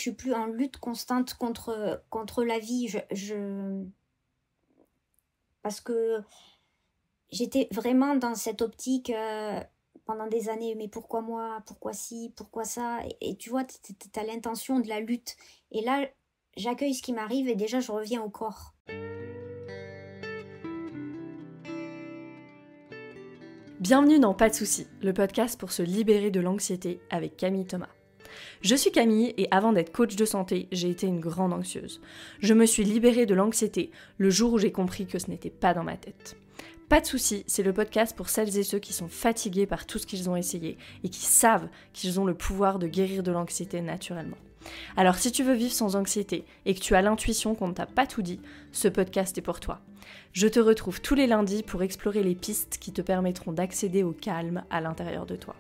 je suis plus en lutte constante contre la vie. Parce que j'étais vraiment dans cette optique pendant des années. Mais pourquoi moi? Pourquoi ci? Pourquoi ça? Et tu vois, t'as l'intention de la lutte. Et là, j'accueille ce qui m'arrive et déjà, je reviens au corps. Bienvenue dans Pas de soucis, le podcast pour se libérer de l'anxiété avec Camille Thomas. Je suis Camille et avant d'être coach de santé, j'ai été une grande anxieuse. Je me suis libérée de l'anxiété le jour où j'ai compris que ce n'était pas dans ma tête. Pas de soucis, c'est le podcast pour celles et ceux qui sont fatigués par tout ce qu'ils ont essayé et qui savent qu'ils ont le pouvoir de guérir de l'anxiété naturellement. Alors si tu veux vivre sans anxiété et que tu as l'intuition qu'on ne t'a pas tout dit, ce podcast est pour toi. Je te retrouve tous les lundis pour explorer les pistes qui te permettront d'accéder au calme à l'intérieur de toi.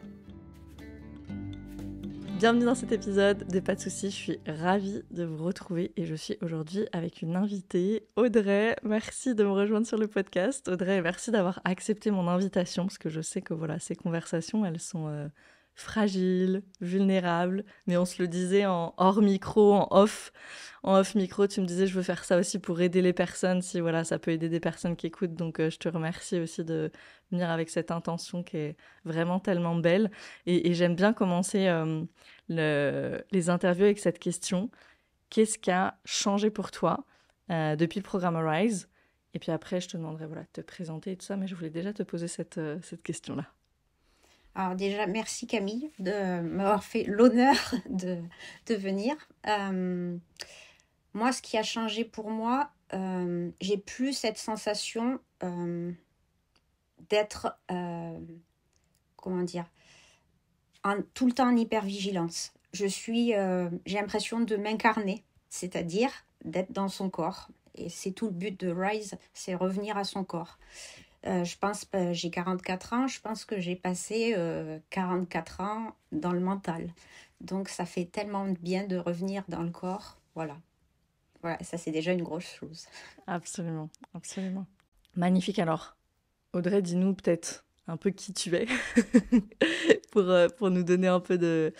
Bienvenue dans cet épisode de Pas de soucis, je suis ravie de vous retrouver et je suis aujourd'hui avec une invitée, Audrey. Merci de me rejoindre sur le podcast. Audrey, merci d'avoir accepté mon invitation parce que je sais que voilà, ces conversations, elles sont fragiles, vulnérables, mais on se le disait en hors micro, en off micro, tu me disais je veux faire ça aussi pour aider les personnes, si voilà, ça peut aider des personnes qui écoutent, donc je te remercie aussi de venir avec cette intention qui est vraiment tellement belle et j'aime bien commencer les interviews avec cette question. Qu'est-ce qui a changé pour toi depuis le programme Arise? Et puis après je te demanderai voilà, de te présenter et tout ça, mais je voulais déjà te poser cette question-là. Alors déjà, merci Camille de m'avoir fait l'honneur de venir. Moi, ce qui a changé pour moi, j'ai plus cette sensation d'être, comment dire, tout le temps en hypervigilance. J'ai l'impression de m'incarner, c'est-à-dire d'être dans son corps. Et c'est tout le but de Rise, c'est revenir à son corps. Je pense que j'ai 44 ans, je pense que j'ai passé 44 ans dans le mental. Donc ça fait tellement bien de revenir dans le corps. Voilà, ça c'est déjà une grosse chose. Absolument, absolument. Magnifique alors. Audrey, dis-nous peut-être un peu qui tu es pour nous donner un peu de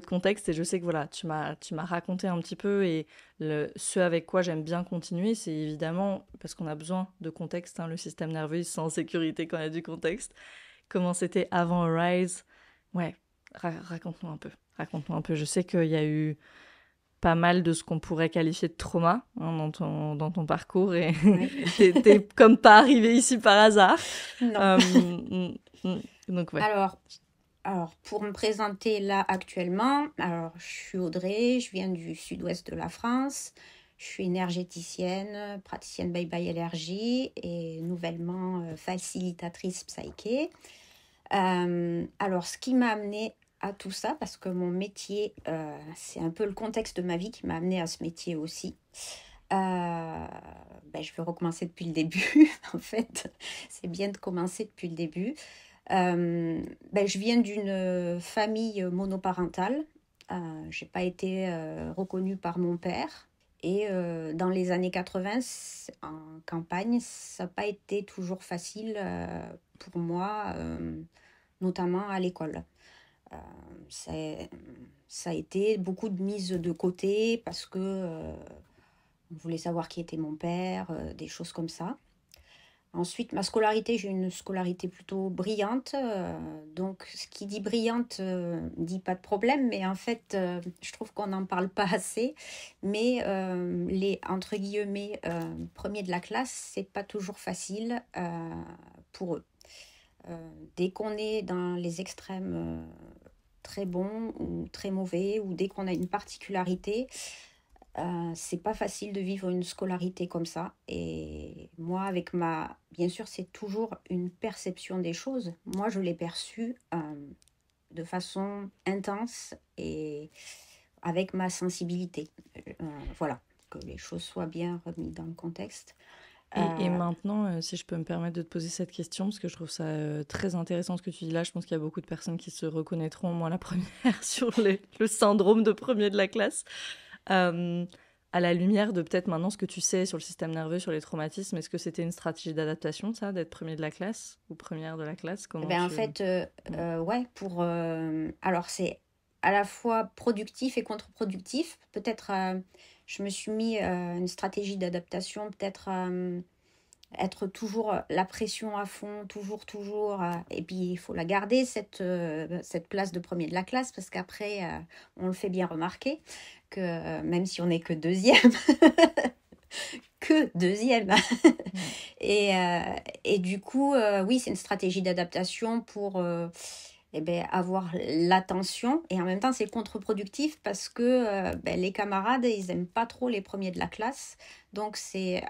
contexte. Et je sais que voilà, tu m'as raconté un petit peu et ce avec quoi j'aime bien continuer, c'est évidemment parce qu'on a besoin de contexte. Le système nerveux il se sent en sécurité quand il y a du contexte. Comment c'était avant Arise? Ouais, raconte-nous un peu. Raconte-nous un peu. Je sais qu'il y a eu pas mal de ce qu'on pourrait qualifier de trauma dans ton parcours et Oui. t'es comme pas arrivée ici par hasard. Non. Donc ouais. Alors, pour me présenter là actuellement, je suis Audrey, je viens du sud-ouest de la France, je suis énergéticienne, praticienne Bye Bye Énergie et nouvellement facilitatrice Psyché. Alors, ce qui m'a amenée à tout ça, parce que mon métier, c'est un peu le contexte de ma vie qui m'a amenée à ce métier aussi. Je vais recommencer depuis le début, en fait. C'est bien de commencer depuis le début. Je viens d'une famille monoparentale. J'ai pas été reconnue par mon père. Et dans les années 80, en campagne, ça n'a pas été toujours facile pour moi, notamment à l'école. Ça a été beaucoup de mise de côté parce que on voulait savoir qui était mon père, des choses comme ça. Ensuite, ma scolarité, j'ai une scolarité plutôt brillante. Donc, ce qui dit brillante dit pas de problème. Mais en fait, je trouve qu'on n'en parle pas assez. Mais les, entre guillemets, premiers de la classe, c'est pas toujours facile pour eux. Dès qu'on est dans les extrêmes très bons ou très mauvais, ou dès qu'on a une particularité, c'est pas facile de vivre une scolarité comme ça. Et moi, bien sûr, c'est toujours une perception des choses. Moi, je l'ai perçue de façon intense et avec ma sensibilité. Voilà, que les choses soient bien remises dans le contexte. Et maintenant, si je peux me permettre de te poser cette question, parce que je trouve ça très intéressant ce que tu dis là, je pense qu'il y a beaucoup de personnes qui se reconnaîtront, moi la première, sur le syndrome de premier de la classe. À la lumière de peut-être maintenant ce que tu sais sur le système nerveux, sur les traumatismes, est-ce que c'était une stratégie d'adaptation, ça, d'être premier de la classe ou première de la classe? En fait, ouais, alors c'est à la fois productif et contre-productif. Peut-être, je me suis mis une stratégie d'adaptation, peut-être être toujours la pression à fond, toujours. Et puis, il faut la garder, cette place de premier de la classe, parce qu'après, on le fait bien remarquer, que même si on n'est que deuxième, que deuxième. Et du coup, oui, c'est une stratégie d'adaptation pour avoir l'attention. Et en même temps, c'est contre-productif parce que les camarades, ils n'aiment pas trop les premiers de la classe. Donc, c'est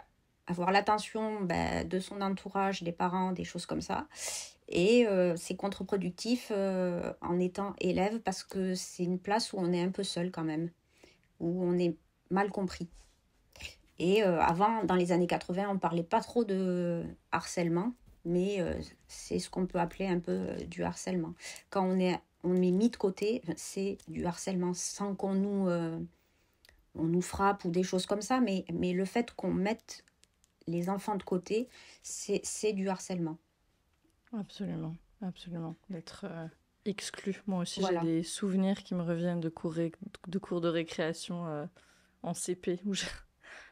avoir l'attention de son entourage, des parents, des choses comme ça. Et c'est contre-productif en étant élève parce que c'est une place où on est un peu seul quand même, où on est mal compris. Et avant, dans les années 80, on ne parlait pas trop de harcèlement, mais c'est ce qu'on peut appeler un peu du harcèlement. Quand on est mis de côté, c'est du harcèlement sans qu'on on nous frappe ou des choses comme ça, mais le fait qu'on mette les enfants de côté, c'est du harcèlement. Absolument, absolument. D'être exclu. Moi aussi, Voilà. j'ai des souvenirs qui me reviennent de cours de récréation en CP où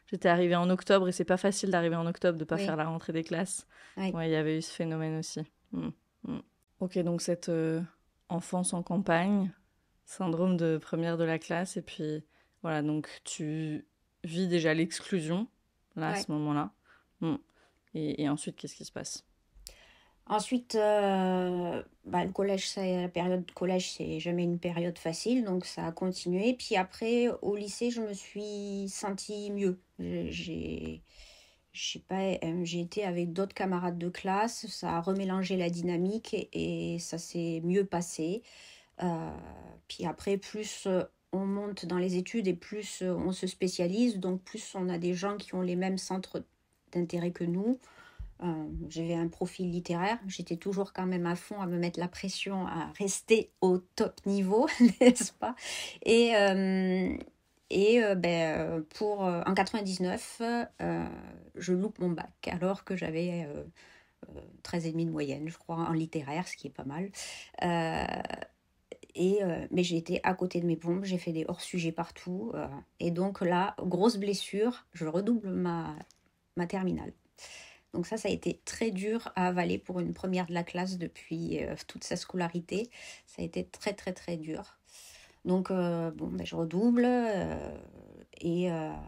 j'étais arrivée en octobre et c'est pas facile d'arriver en octobre, de pas faire la rentrée des classes. Oui. Ouais, il y avait eu ce phénomène aussi. Ok, donc cette enfance en campagne, syndrome de première de la classe, et puis voilà, donc tu vis déjà l'exclusion, là, à ce moment-là. Et ensuite, qu'est-ce qui se passe? Ensuite, le collège, la période de collège, c'est jamais une période facile, donc ça a continué. Puis après, au lycée, je me suis sentie mieux. J'ai été avec d'autres camarades de classe, ça a remélangé la dynamique et ça s'est mieux passé. Puis après, plus on monte dans les études et plus on se spécialise, donc plus on a des gens qui ont les mêmes centres d'intérêt que nous. J'avais un profil littéraire, j'étais toujours quand même à fond à me mettre la pression à rester au top niveau, n'est-ce pas? En 99, je loupe mon bac alors que j'avais 13,5 de moyenne, je crois, en littéraire, ce qui est pas mal. Mais j'ai été à côté de mes pompes, j'ai fait des hors-sujets partout. Et donc là, grosse blessure, je redouble ma terminale. Donc ça a été très dur à avaler pour une première de la classe depuis toute sa scolarité. Ça a été très, très, très dur. Donc, je redouble.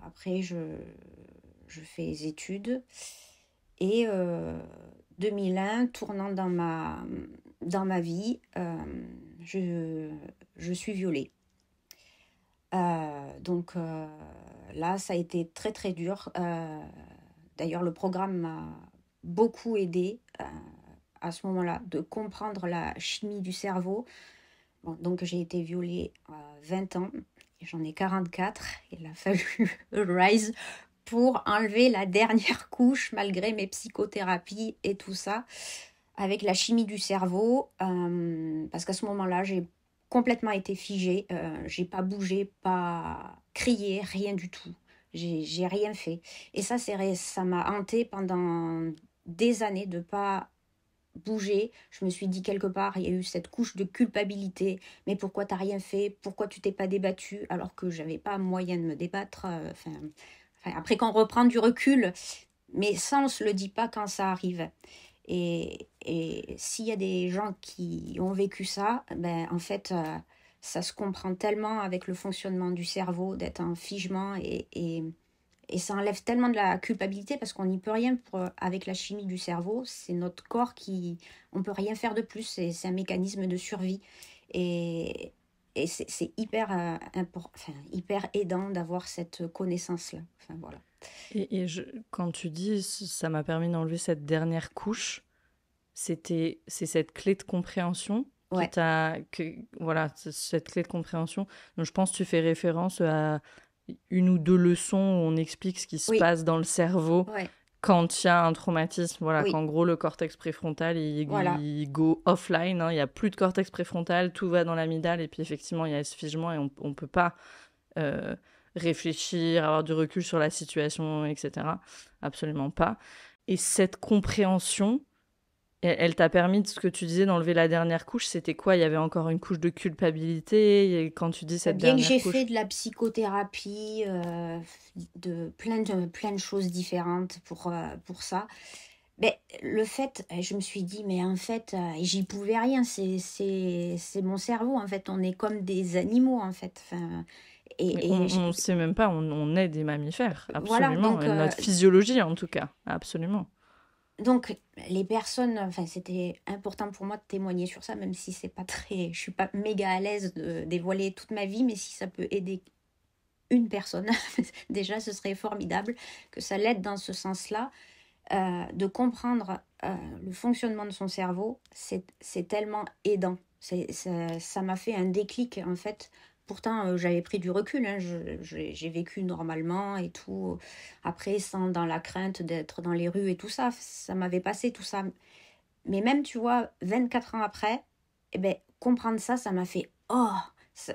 Après, je fais les études. Et 2001, tournant dans ma vie, je suis violée. Là, ça a été très, très dur. D'ailleurs, le programme m'a beaucoup aidée à ce moment-là, de comprendre la chimie du cerveau. Bon, donc, j'ai été violée à 20 ans, et j'en ai 44. Il a fallu rise pour enlever la dernière couche, malgré mes psychothérapies et tout ça, avec la chimie du cerveau, parce qu'à ce moment-là, j'ai complètement été figée. J'ai pas bougé, pas crié, rien du tout. J'ai rien fait. Et ça m'a hantée pendant des années de pas bouger. Je me suis dit quelque part, il y a eu cette couche de culpabilité. Mais pourquoi t'as rien fait? Pourquoi tu t'es pas débattue alors que j'avais pas moyen de me débattre? Après qu'on reprend du recul, mais ça on se le dit pas quand ça arrive. Et s'il y a des gens qui ont vécu ça, en fait, ça se comprend tellement avec le fonctionnement du cerveau, d'être en figement et ça enlève tellement de la culpabilité parce qu'on n'y peut rien avec la chimie du cerveau. C'est notre corps on peut rien faire de plus. C'est un mécanisme de survie. Et c'est hyper, hyper aidant d'avoir cette connaissance-là. Voilà. Et quand tu dis ça m'a permis d'enlever cette dernière couche, c'est cette clé de compréhension Ouais. voilà, cette clé de compréhension. Donc je pense que tu fais référence à une ou deux leçons où on explique ce qui se passe dans le cerveau quand il y a un traumatisme. Voilà, qu'en gros le cortex préfrontal il go offline, hein, il n'y a plus de cortex préfrontal, tout va dans l'amygdale et puis effectivement il y a ce figement et on ne peut pas réfléchir, avoir du recul sur la situation, etc. Absolument pas. Et cette compréhension, Et elle t'a permis, de ce que tu disais, d'enlever la dernière couche. C'était quoi? Il y avait encore une couche de culpabilité. Et quand tu dis cette Bien que dernière j'ai fait couche... de la psychothérapie, de plein de choses différentes pour ça, mais le fait, je me suis dit, mais en fait, j'y pouvais rien, c'est mon cerveau, en fait, on est comme des animaux, en fait. Enfin, Mais et, et on sait même pas, on est des mammifères, voilà, absolument. Et notre physiologie, en tout cas, absolument. donc les personnes, enfin, c'était important pour moi de témoigner sur ça, même si c'est pas très, je suis pas méga à l'aise de dévoiler toute ma vie, mais si ça peut aider une personne, déjà, ce serait formidable que ça l'aide dans ce sens-là. De comprendre le fonctionnement de son cerveau, c'est tellement aidant. Ça m'a fait un déclic, en fait. Pourtant, j'avais pris du recul, hein. J'ai vécu normalement et tout. Après, sans dans la crainte d'être dans les rues et tout ça, ça m'avait passé tout ça. Mais même, tu vois, 24 ans après, eh ben, comprendre ça, ça m'a fait... Oh, je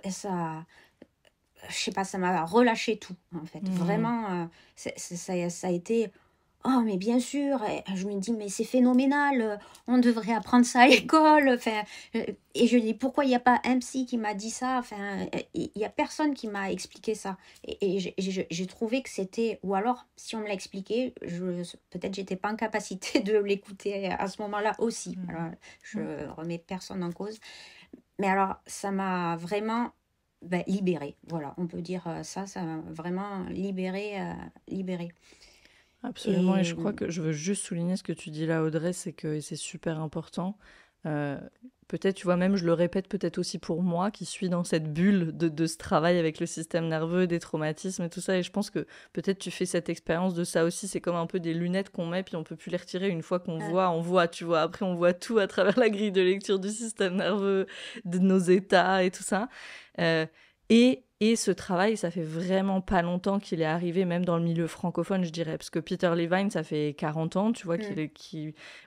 sais pas, ça m'a relâché tout, en fait. Vraiment, ça a été... Oh, mais bien sûr, et je me dis, mais c'est phénoménal, on devrait apprendre ça à l'école. Enfin, et je dis, pourquoi il n'y a pas un psy qui m'a dit ça? Enfin, il n'y a personne qui m'a expliqué ça. Et j'ai trouvé que c'était, ou alors, si on me l'a expliqué, peut-être j'étais pas en capacité de l'écouter à ce moment-là aussi. Alors, je remets personne en cause. Mais alors, ça m'a vraiment libérée. Voilà, on peut dire ça m'a vraiment libérée. Absolument, et je Et crois que je veux juste souligner ce que tu dis là, Audrey, c'est que et c'est super important. Euh, Peut-être, tu vois, même je le répète peut-être aussi pour moi qui suis dans cette bulle de ce travail avec le système nerveux, des traumatismes et tout ça, et je pense que peut-être tu fais cette expérience de ça aussi, c'est comme un peu des lunettes qu'on met puis on peut plus les retirer une fois qu'on voit, on voit, tu vois, après on voit tout à travers la grille de lecture du système nerveux, de nos états et tout ça. Euh, et ce travail, ça fait vraiment pas longtemps qu'il est arrivé, même dans le milieu francophone, je dirais. Parce que Peter Levine, ça fait 40 ans, tu vois,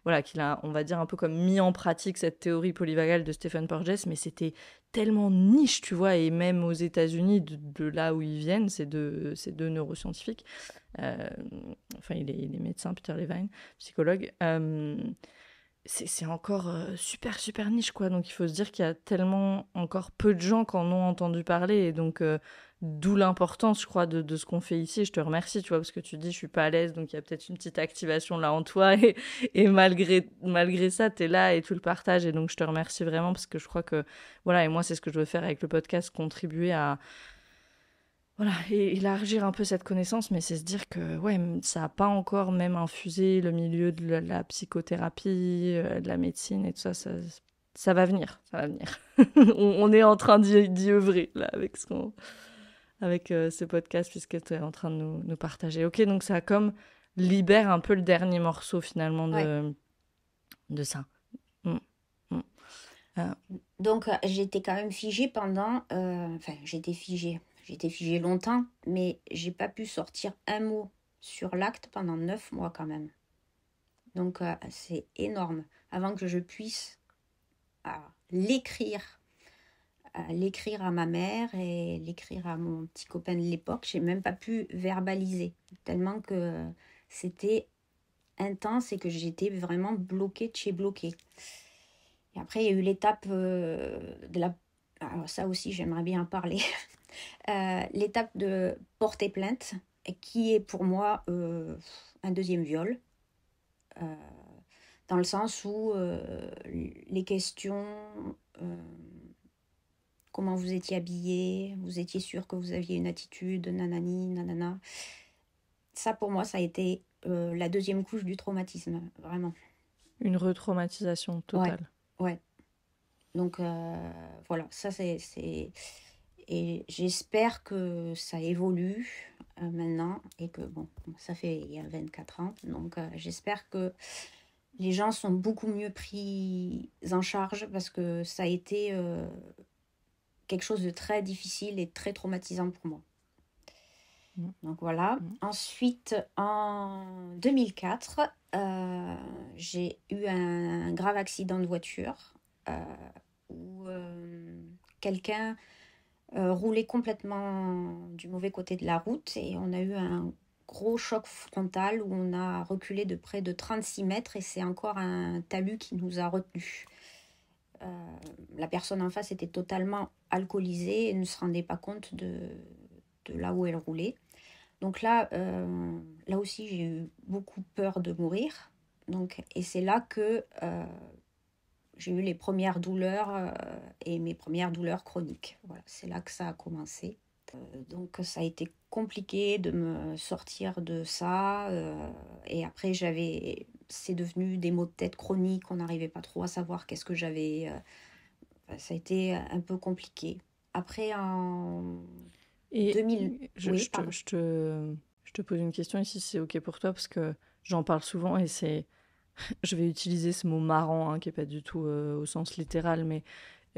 voilà, qu'il a, on va dire, un peu comme mis en pratique cette théorie polyvagale de Stephen Porges, mais c'était tellement niche, tu vois, et même aux États-Unis, de là où ils viennent, ces deux neuroscientifiques, enfin, il est médecin, Peter Levine, psychologue, c'est encore super, super niche, quoi. Donc, il faut se dire qu'il y a tellement encore peu de gens qui en ont entendu parler. Et donc, d'où l'importance, je crois, de ce qu'on fait ici. Et je te remercie, tu vois, parce que tu dis, je suis pas à l'aise. Donc, il y a peut-être une petite activation là en toi. Et malgré ça, tu es là et tu le partages. Et donc, je te remercie vraiment parce que je crois que, voilà, et moi, c'est ce que je veux faire avec le podcast, contribuer à... Voilà, et élargir un peu cette connaissance, mais c'est se dire que ouais, ça n'a pas encore même infusé le milieu de la psychothérapie, de la médecine et tout ça, ça va venir, ça va venir. On est en train d'y œuvrer là avec ce podcast puisque tu es en train de nous partager. Ok, donc ça comme libère un peu le dernier morceau finalement ouais. de ça. Mm, mm. Donc, j'étais quand même figée pendant... enfin, J'étais figée longtemps, mais j'ai pas pu sortir un mot sur l'acte pendant 9 mois quand même. Donc, c'est énorme. Avant que je puisse euh, l'écrire, l'écrire à ma mère et l'écrire à mon petit copain de l'époque, j'ai même pas pu verbaliser. Tellement que c'était intense et que j'étais vraiment bloquée de chez bloquée. Et après, il y a eu l'étape de la... Alors ça aussi, j'aimerais bien en parler. L'étape de porter plainte, qui est pour moi un deuxième viol. Euh, Dans le sens où les questions, euh, comment vous étiez habillé, vous étiez sûr que vous aviez une attitude, nanani, nanana. Ça, pour moi, ça a été la deuxième couche du traumatisme, vraiment. Une retraumatisation Ouais, totale. ouais. Donc voilà, ça Et j'espère que ça évolue maintenant et que, bon, ça fait il y a 24 ans, donc j'espère que les gens sont beaucoup mieux pris en charge parce que ça a été quelque chose de très difficile et très traumatisant pour moi. Donc voilà. Ensuite, en 2004, j'ai eu un grave accident de voiture où quelqu'un roulait complètement du mauvais côté de la route et on a eu un gros choc frontal où on a reculé de près de 36 mètres et c'est encore un talus qui nous a retenus. La personne en face était totalement alcoolisée et ne se rendait pas compte de là où elle roulait. Donc là aussi, j'ai eu beaucoup peur de mourir. Et c'est là que j'ai eu les premières douleurs et mes premières douleurs chroniques. Voilà, c'est là que ça a commencé. Donc ça a été compliqué de me sortir de ça. Et après, c'est devenu des maux de tête chroniques. On n'arrivait pas trop à savoir qu'est-ce que j'avais. Ça a été un peu compliqué. Après, en Et 2000... Oui, pardon. je te pose une question ici, c'est OK pour toi, parce que j'en parle souvent et je vais utiliser ce mot marrant, hein, qui n'est pas du tout au sens littéral, mais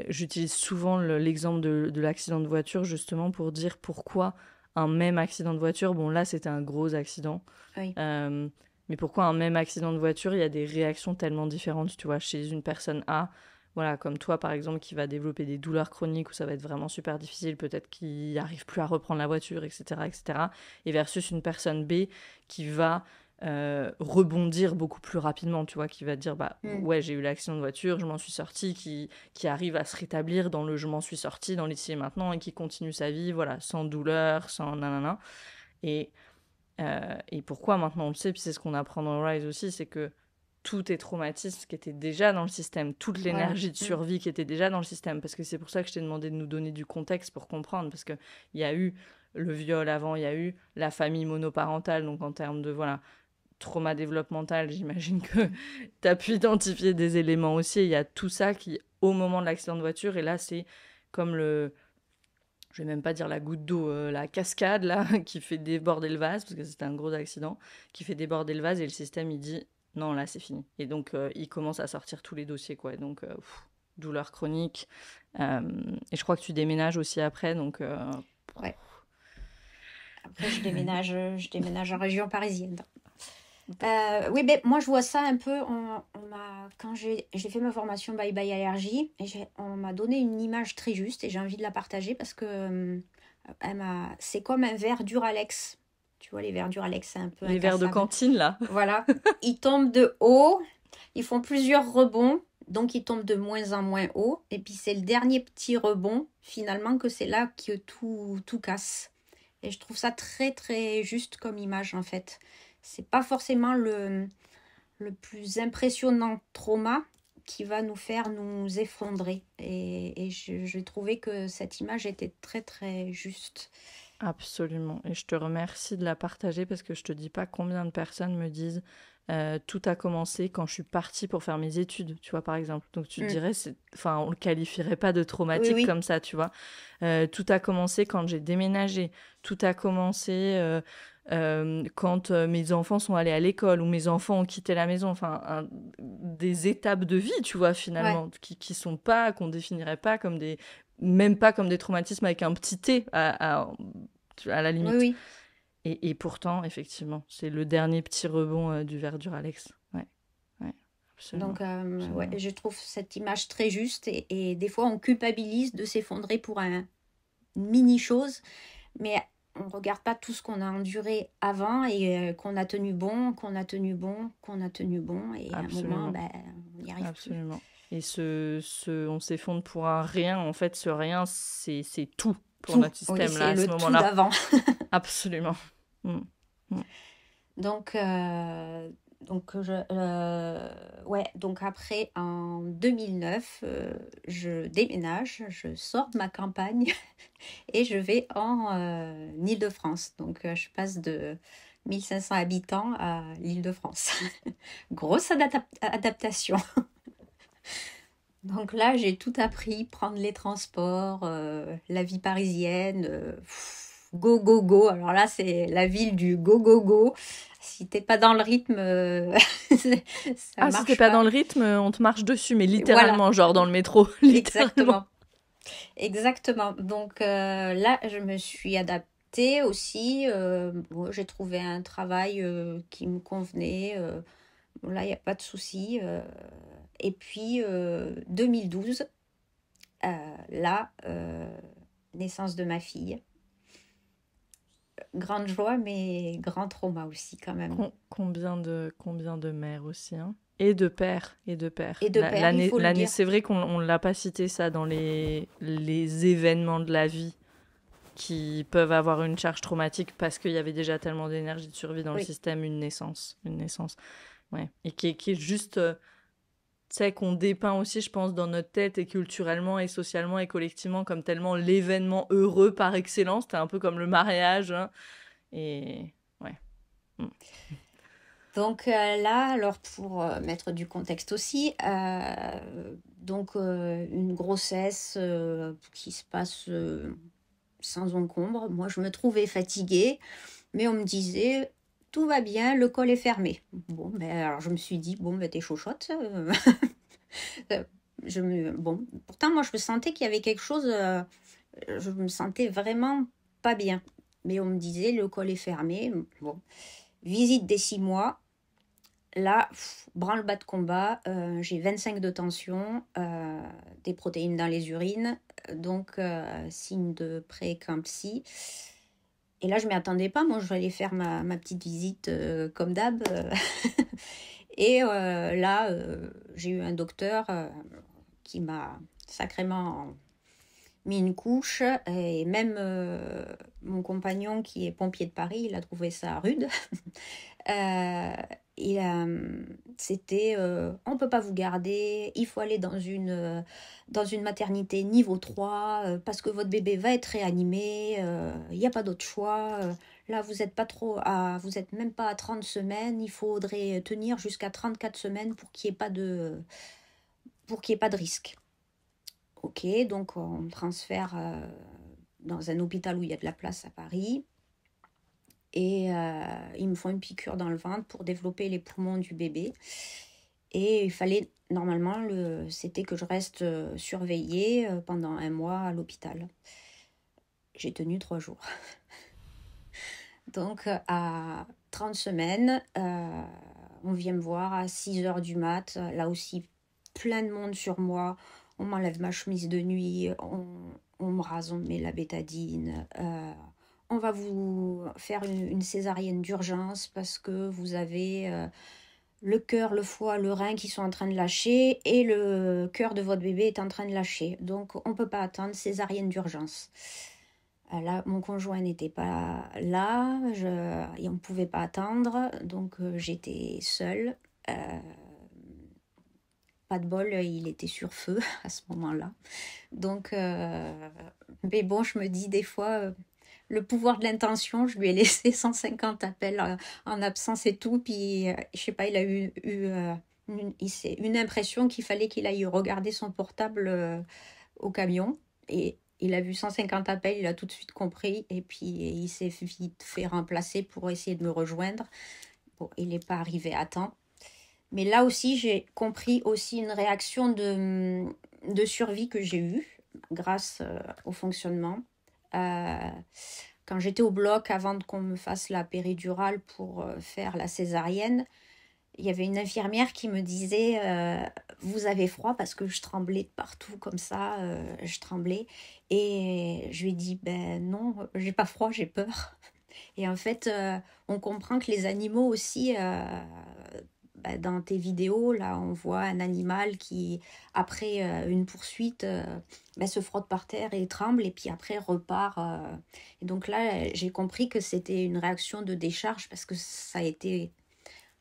j'utilise souvent l'exemple de l'accident de voiture, justement, pour dire pourquoi un même accident de voiture, bon là c'était un gros accident, Oui. mais pourquoi un même accident de voiture, il y a des réactions tellement différentes, tu vois, chez une personne A, voilà, comme toi par exemple, qui va développer des douleurs chroniques où ça va être vraiment super difficile, peut-être qu'il n'arrive plus à reprendre la voiture, etc., etc., et versus une personne B qui va rebondir beaucoup plus rapidement, tu vois, qui va dire ouais, j'ai eu l'accident de voiture, je m'en suis sortie, qui arrive à se rétablir dans le je m'en suis sortie, dans l'ici et maintenant, et qui continue sa vie, voilà, sans douleur, sans nanana. Et pourquoi maintenant on le sait, puis c'est ce qu'on apprend dans Rise aussi, c'est que tous tes traumatismes qui étaient déjà dans le système, toute l'énergie de survie qui était déjà dans le système, parce que c'est pour ça que je t'ai demandé de nous donner du contexte pour comprendre, parce qu'il y a eu le viol avant, il y a eu la famille monoparentale, donc en termes de, voilà, trauma développemental, j'imagine que tu as pu identifier des éléments aussi. Il y a tout ça qui, au moment de l'accident de voiture, et là, c'est comme je vais même pas dire la goutte d'eau, la cascade, là, qui fait déborder le vase, parce que c'était un gros accident, qui fait déborder le vase, et le système, il dit, non, là, c'est fini. Et donc, il commence à sortir tous les dossiers, quoi. Et donc, douleur chronique. Et je crois que tu déménages aussi après, donc... Ouais. Après, je déménage en région parisienne. Oui, mais moi je vois ça un peu. Quand j'ai fait ma formation Bye Bye Allergie, on m'a donné une image très juste et j'ai envie de la partager parce que c'est comme un verre Duralex. Tu vois, les verres Duralex, c'est un peu les verres de cantine, là. Voilà. Ils tombent de haut, ils font plusieurs rebonds, donc ils tombent de moins en moins haut. Et puis c'est le dernier petit rebond, finalement, que c'est là que tout casse. Et je trouve ça très très juste comme image en fait. C'est pas forcément le plus impressionnant trauma qui va nous faire nous effondrer. Et j'ai trouvé que cette image était très très juste. Absolument. Et je te remercie de la partager parce que je te dis pas combien de personnes me disent tout a commencé quand je suis partie pour faire mes études, tu vois, par exemple. Donc tu te dirais, on le qualifierait pas de traumatique comme ça, tu vois. Tout a commencé quand j'ai déménagé. Tout a commencé quand mes enfants sont allés à l'école ou mes enfants ont quitté la maison. Enfin, des étapes de vie, tu vois, finalement, qui sont pas, qu'on définirait pas comme même pas comme des traumatismes avec un petit T à la limite. Oui. Et pourtant, effectivement, c'est le dernier petit rebond du verre Duralex. Ouais, absolument. Donc, je trouve cette image très juste et des fois, on culpabilise de s'effondrer pour une mini-chose, mais on ne regarde pas tout ce qu'on a enduré avant et qu'on a tenu bon, et à un moment, on n'y arrive Absolument. Plus. Et on s'effondre pour un rien. En fait, ce rien, c'est tout pour notre système là, à ce moment-là. Tout d'avant. Absolument. Donc après, en 2009, je déménage, je sors de ma campagne et je vais en Île-de-France. Donc, je passe de 1500 habitants à l'Île-de-France. Grosse adaptation. Donc là, j'ai tout appris, prendre les transports, la vie parisienne, go, go, go. Alors là, c'est la ville du go, go, go. Si t'es pas dans le rythme, ça marche si t'es pas dans le rythme, on te marche dessus, mais littéralement, voilà. Genre dans le métro. Exactement. Donc là, je me suis adaptée aussi. J'ai trouvé un travail qui me convenait. Là, il n'y a pas de souci. Et puis, 2012, naissance de ma fille. grande joie, mais grand trauma aussi quand même. Combien de mères aussi, hein. Et de pères, et de pères. Et de père, il faut le dire. C'est vrai qu'on ne l'a pas cité ça dans les événements de la vie qui peuvent avoir une charge traumatique parce qu'il y avait déjà tellement d'énergie de survie dans le Oui, système, une naissance. Ouais. Et qui est juste, tu sais, qu'on dépeint aussi, je pense, dans notre tête et culturellement et socialement et collectivement comme tellement l'événement heureux par excellence. C'était un peu comme le mariage, hein. Et ouais. Mm. donc là, alors pour mettre du contexte aussi, donc une grossesse qui se passe sans encombre. Moi, je me trouvais fatiguée, mais on me disait, tout va bien, le col est fermé. Bon, ben alors je me suis dit, bon, ben t'es chochotte. Bon, pourtant, moi, je me sentais qu'il y avait quelque chose, je me sentais vraiment pas bien. Mais on me disait, le col est fermé. Bon, visite des 6 mois. Là, branle-bas de combat, j'ai 25 de tension, des protéines dans les urines, donc signe de prééclampsie. Et là, je ne m'y attendais pas. Moi, je vais aller faire ma petite visite comme d'hab. Et là, j'ai eu un docteur qui m'a sacrément mis une couche. Et même mon compagnon, qui est pompier de Paris, il a trouvé ça rude. Euh, C'était on ne peut pas vous garder, il faut aller dans une maternité niveau 3 parce que votre bébé va être réanimé, il n'y a pas d'autre choix. Là, vous n'êtes pas vous êtes même pas à 30 semaines, il faudrait tenir jusqu'à 34 semaines pour qu'il y ait pas de risque. Ok, donc on me transfère dans un hôpital où il y a de la place à Paris. Et ils me font une piqûre dans le ventre pour développer les poumons du bébé. Et il fallait, normalement, c'était que je reste surveillée pendant 1 mois à l'hôpital. J'ai tenu 3 jours. Donc, à 30 semaines, on vient me voir à 6 heures du mat. Là aussi, plein de monde sur moi. On m'enlève ma chemise de nuit, on me rase, on me met la bétadine. On va vous faire une césarienne d'urgence parce que vous avez le cœur, le foie, le rein qui sont en train de lâcher et le cœur de votre bébé est en train de lâcher. Donc, on ne peut pas attendre, césarienne d'urgence. Là, mon conjoint n'était pas là et on ne pouvait pas attendre, donc j'étais seule. Pas de bol, il était sur feu à ce moment-là. Donc, mais bon, je me dis des fois, le pouvoir de l'intention, je lui ai laissé 150 appels en absence et tout. Puis, je sais pas, il a eu une impression qu'il fallait qu'il aille regarder son portable au camion. Et il a vu 150 appels, il a tout de suite compris. Et puis, il s'est vite fait remplacer pour essayer de me rejoindre. Bon, il n'est pas arrivé à temps. Mais là aussi, j'ai compris aussi une réaction de survie que j'ai eue grâce au fonctionnement. Euh, Quand j'étais au bloc, avant qu'on me fasse la péridurale pour faire la césarienne, il y avait une infirmière qui me disait vous avez froid parce que je tremblais de partout comme ça, je tremblais. Et je lui ai dit ben non, j'ai pas froid, j'ai peur. Et en fait, on comprend que les animaux aussi, dans tes vidéos, là, on voit un animal qui, après une poursuite, se frotte par terre et tremble, et puis après repart. Et donc là, j'ai compris que c'était une réaction de décharge parce que ça a été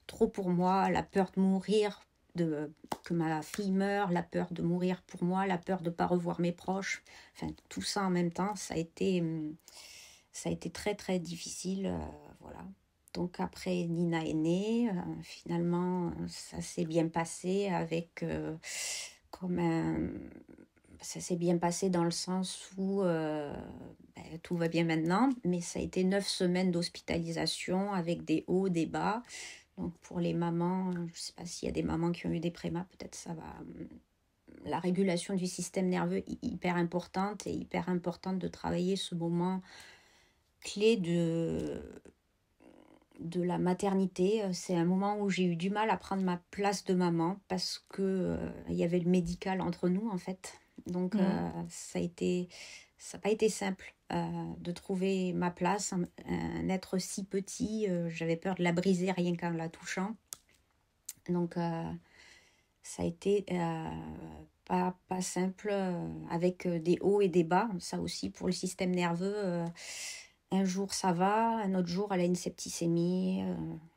trop pour moi, la peur de mourir, que ma fille meure, la peur de mourir pour moi, la peur de ne pas revoir mes proches. Enfin, tout ça en même temps, ça a été très très difficile. Voilà. Donc après, Nina est née. Finalement, ça s'est bien passé avec comme un... Ça s'est bien passé dans le sens où tout va bien maintenant, mais ça a été 9 semaines d'hospitalisation avec des hauts, des bas. Donc pour les mamans, je ne sais pas s'il y a des mamans qui ont eu des prémas, peut-être ça va... La régulation du système nerveux est hyper importante et hyper importante de travailler ce moment clé de la maternité. C'est un moment où j'ai eu du mal à prendre ma place de maman parce que il y avait le médical entre nous en fait. Donc ça n'a pas été simple. de trouver ma place, un être si petit. J'avais peur de la briser rien qu'en la touchant. Donc, ça a été pas simple, avec des hauts et des bas. Ça aussi, pour le système nerveux, un jour ça va, un autre jour elle a une septicémie.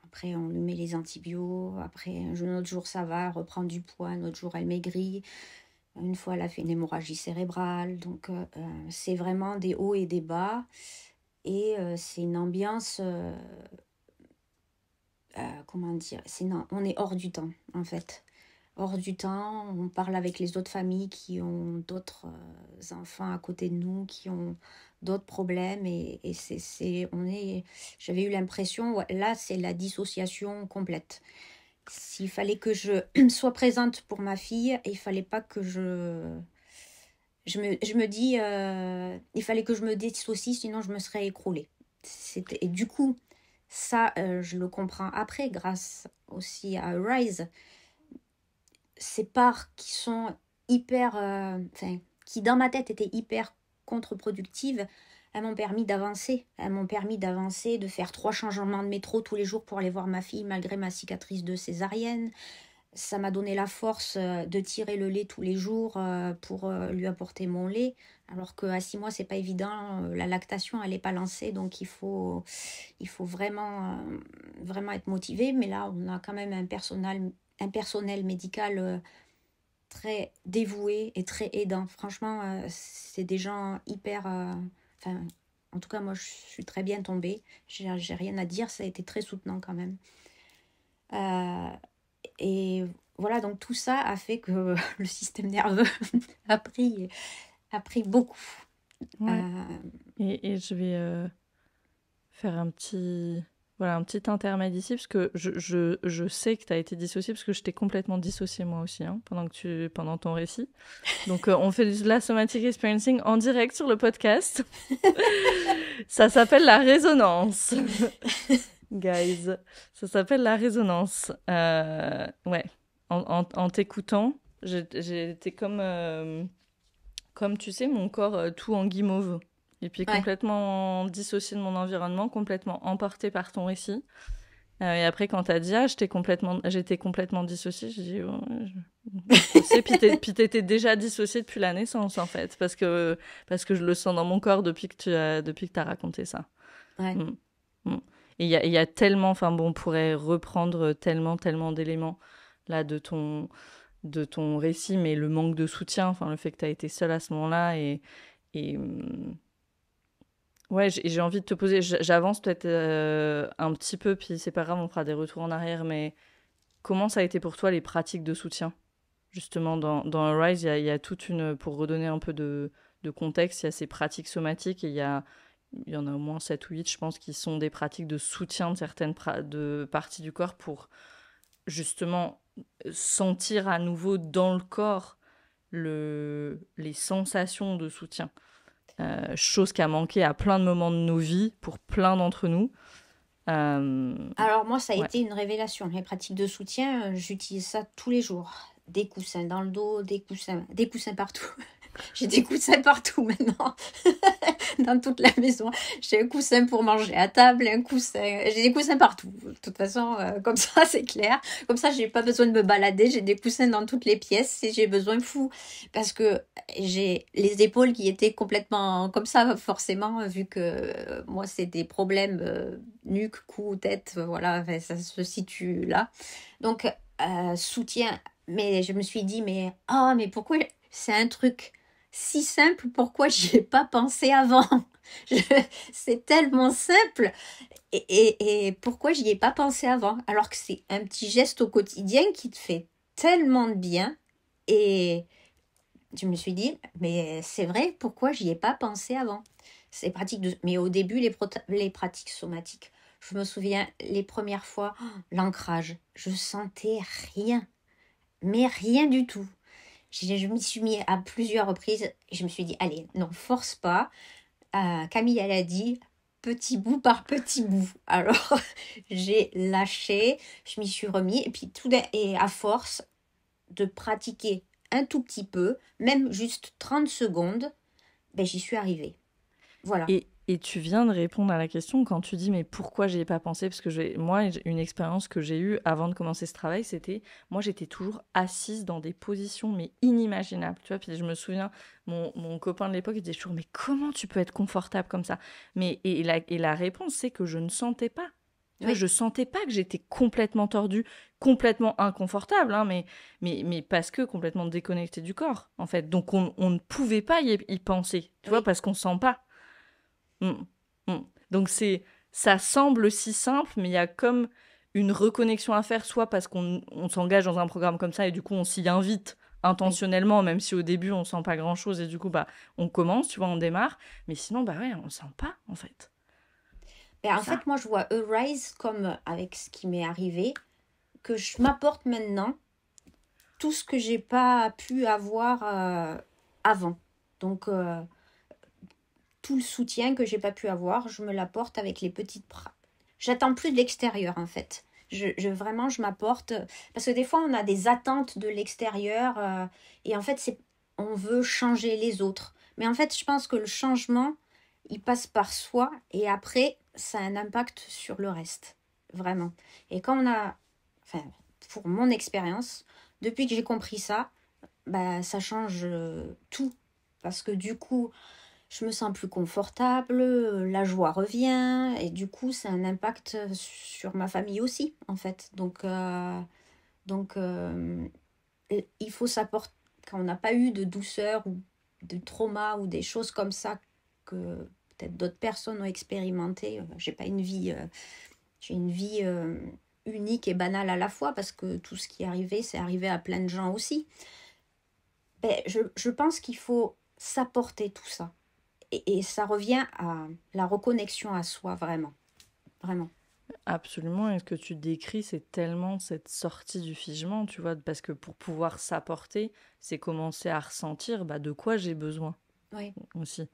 Après, on lui met les antibiotiques. Après, un autre jour ça va, elle reprend du poids. Un autre jour, elle maigrit. Une fois, elle a fait une hémorragie cérébrale. Donc, c'est vraiment des hauts et des bas. Et c'est une ambiance, comment dire, on est hors du temps, en fait. Hors du temps, on parle avec les autres familles qui ont d'autres enfants à côté de nous, qui ont d'autres problèmes. Et j'avais eu l'impression, ouais, là, c'est la dissociation complète. S'il fallait que je sois présente pour ma fille, il fallait pas que je me dis, il fallait que je me dissocie, sinon je me serais écroulée. Et du coup, ça, je le comprends après, grâce aussi à Rise. Ces parts qui sont hyper, qui dans ma tête étaient hyper contre-productives, elles m'ont permis d'avancer. Elles m'ont permis d'avancer, de faire 3 changements de métro tous les jours pour aller voir ma fille, malgré ma cicatrice de césarienne. Ça m'a donné la force de tirer le lait tous les jours pour lui apporter mon lait. Alors qu'à 6 mois, c'est pas évident. La lactation, elle n'est pas lancée. Donc, il faut vraiment, vraiment être motivé. Mais là, on a quand même un personnel médical très dévoué et très aidant. Franchement, c'est des gens hyper... Enfin, en tout cas, moi, je suis très bien tombée. J'ai rien à dire. Ça a été très soutenant quand même. Et voilà, donc tout ça a fait que le système nerveux a pris beaucoup. Ouais. Et je vais faire un petit intermède ici, parce que je sais que tu as été dissociée, parce que je t'ai complètement dissociée moi aussi, hein, pendant ton récit. Donc on fait de la somatic experiencing en direct sur le podcast. Ça s'appelle la résonance. Guys, ça s'appelle la résonance. Ouais, en t'écoutant, j'étais comme tu sais, mon corps tout en guimauve. Et puis complètement dissocié de mon environnement, complètement emporté par ton récit. Et après, quand t'as dit, j'étais complètement dissociée, j'ai dit, puis t'étais déjà dissociée depuis la naissance, en fait, parce que je le sens dans mon corps depuis que t'as raconté ça. Ouais. Et il y a tellement, enfin bon, on pourrait reprendre tellement d'éléments là de ton récit, mais le manque de soutien, enfin le fait que tu as été seule à ce moment-là ouais, j'ai envie de te poser, j'avance peut-être un petit peu, puis c'est pas grave, on fera des retours en arrière, mais comment ça a été pour toi les pratiques de soutien? Justement, dans Arise, il y a toute une, pour redonner un peu de contexte, il y a ces pratiques somatiques et il y en a au moins 7 ou 8, je pense, qui sont des pratiques de soutien de certaines parties du corps pour justement sentir à nouveau dans le corps les sensations de soutien. Chose qui a manqué à plein de moments de nos vies pour plein d'entre nous. Alors moi, ça a été une révélation. Les pratiques de soutien, j'utilise ça tous les jours. Des coussins dans le dos, des coussins partout. J'ai des coussins partout maintenant, dans toute la maison. J'ai un coussin pour manger à table, j'ai des coussins partout. De toute façon, comme ça, c'est clair. Comme ça, j'ai pas besoin de me balader. J'ai des coussins dans toutes les pièces si j'ai besoin. Fou, parce que j'ai les épaules qui étaient complètement comme ça, forcément, vu que moi, c'est des problèmes nuque, cou, tête, voilà, enfin, ça se situe là. Donc, soutien. Mais je me suis dit, mais pourquoi c'est un truc si simple, pourquoi j'y ai pas pensé avant? C'est tellement simple et pourquoi j'y ai pas pensé avant? Alors que c'est un petit geste au quotidien qui te fait tellement de bien. Et je me suis dit, mais c'est vrai, pourquoi j'y ai pas pensé avant? C'est pratique mais au début, les pratiques somatiques, je me souviens les premières fois, l'ancrage, je sentais rien, mais rien du tout. Je m'y suis mis à plusieurs reprises et je me suis dit, allez, non, force pas. Camille, elle a dit, petit bout par petit bout. Alors, j'ai lâché, je m'y suis remis et à force de pratiquer un tout petit peu, même juste 30 secondes, j'y suis arrivée. Voilà. Et tu viens de répondre à la question quand tu dis mais pourquoi j'y ai pas pensé? Parce que une expérience que j'ai eue avant de commencer ce travail, c'était moi j'étais toujours assise dans des positions mais inimaginables, tu vois. Puis je me souviens, mon copain de l'époque il disait toujours mais comment tu peux être confortable comme ça? Et la réponse c'est que je ne sentais pas. Tu vois, Oui, je sentais pas que j'étais complètement tordue, complètement inconfortable, hein, mais parce que complètement déconnectée du corps, en fait. Donc on ne pouvait pas y penser, tu vois, oui, parce qu'on sent pas. Mm. Mm. Donc ça semble si simple, mais il y a comme une reconnexion à faire, soit parce qu'on s'engage dans un programme comme ça et du coup on s'y invite oui. intentionnellement, même si au début on sent pas grand chose et du coup bah on commence, tu vois, on démarre, mais sinon bah ouais, on sent pas en fait. Ben, en Ça. fait, moi, je vois Arise comme, avec ce qui m'est arrivé, que je m'apporte maintenant tout ce que j'ai pas pu avoir avant. Donc, tout le soutien que j'ai pas pu avoir, je me l'apporte avec les J'attends plus de l'extérieur, en fait. Vraiment, je m'apporte. Parce que des fois, on a des attentes de l'extérieur et en fait, on veut changer les autres. Mais en fait, je pense que le changement, il passe par soi et après, ça a un impact sur le reste. Vraiment. Et quand enfin, pour mon expérience, depuis que j'ai compris ça, bah, ça change tout. Parce que du coup, je me sens plus confortable, la joie revient, et du coup, ça a un impact sur ma famille aussi, en fait. Donc, il faut s'apporter, quand on n'a pas eu de douceur ou de trauma ou des choses comme ça que peut-être d'autres personnes ont expérimenté. J'ai pas une vie, j'ai une vie unique et banale à la fois parce que tout ce qui est arrivé, c'est arrivé à plein de gens aussi. Ben, je pense qu'il faut s'apporter tout ça. Et ça revient à la reconnexion à soi, vraiment. Vraiment. Absolument, et ce que tu décris, c'est tellement cette sortie du figement, tu vois, parce que pour pouvoir s'apporter, c'est commencer à ressentir bah, de quoi j'ai besoin Oui, aussi.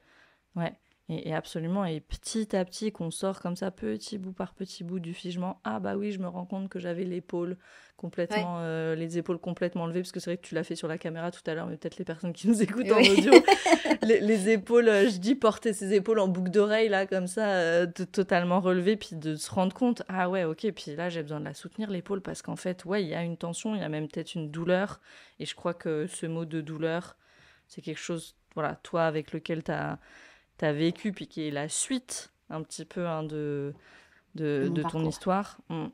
Ouais, et absolument. Et petit à petit, qu'on sort comme ça, petit bout par petit bout du figement. Ah bah oui, je me rends compte que j'avais l'épaule oui, complètement, les épaules complètement levées, parce que c'est vrai que tu l'as fait sur la caméra tout à l'heure, mais peut-être les personnes qui nous écoutent en oui. audio, les épaules, je dis porter ses épaules en boucle d'oreille, là, comme ça, totalement relevées, puis de se rendre compte, ah ouais, ok, puis là, j'ai besoin de la soutenir, l'épaule, parce qu'en fait, ouais, il y a une tension, il y a même peut-être une douleur, et je crois que ce mot de douleur, c'est quelque chose, voilà, toi, avec lequel t'as vécu, puis qui est la suite un petit peu hein, De mon de ton parcours. histoire. Mm.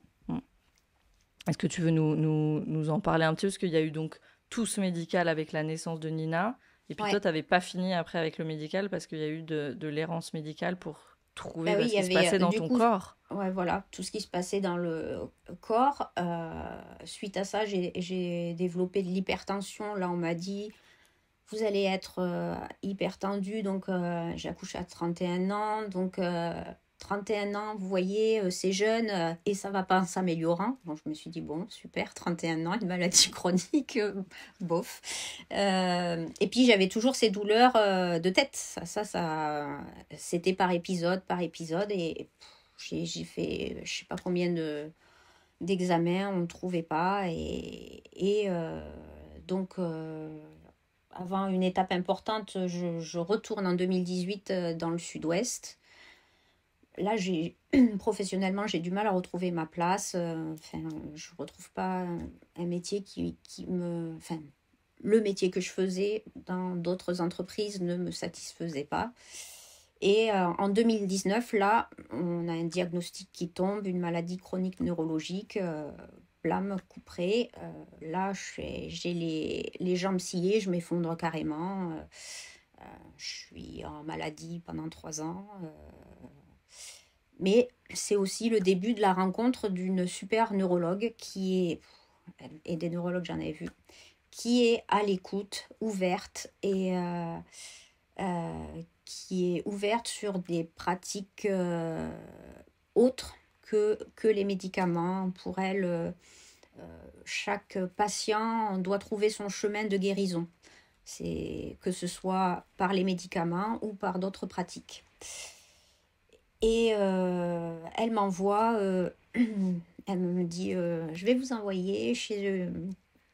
Est-ce que tu veux nous en parler un petit peu? Parce qu'il y a eu donc tout ce médical avec la naissance de Nina. Et puis toi, Ouais. tu n'avais pas fini après avec le médical parce qu'il y a eu de l'errance médicale pour trouver Bah oui, bah, il ce y qui se avait passait dans du ton coup, corps. ouais, voilà, tout ce qui se passait dans le corps. Suite à ça, j'ai développé de l'hypertension. Là, on m'a dit, vous allez être hyper tendu. Donc, j'ai accouché à 31 ans. Donc, 31 ans, vous voyez, c'est jeune et ça va pas en s'améliorant. Bon, je me suis dit, bon, super, 31 ans, une maladie chronique, bof. Et puis, j'avais toujours ces douleurs de tête. C'était par épisode, par épisode. Et j'ai fait, je sais pas combien d'examens, on ne trouvait pas. Donc, avant une étape importante, je retourne en 2018 dans le sud-ouest. Là, professionnellement, j'ai du mal à retrouver ma place. Enfin, je ne retrouve pas un métier qui me... Enfin, le métier que je faisais dans d'autres entreprises ne me satisfaisait pas. Et en 2019, là, on a un diagnostic qui tombe, une maladie chronique neurologique, blâme, couperé. Là, j'ai les jambes sciées, je m'effondre carrément. Je suis en maladie pendant 3 ans. Mais c'est aussi le début de la rencontre d'une super neurologue et des neurologues, j'en ai vu, qui est à l'écoute, ouverte et qui est ouverte sur des pratiques autres que les médicaments. Pour elle, chaque patient doit trouver son chemin de guérison. C'est que ce soit par les médicaments ou par d'autres pratiques. Et elle m'envoie, elle me dit, je vais vous envoyer chez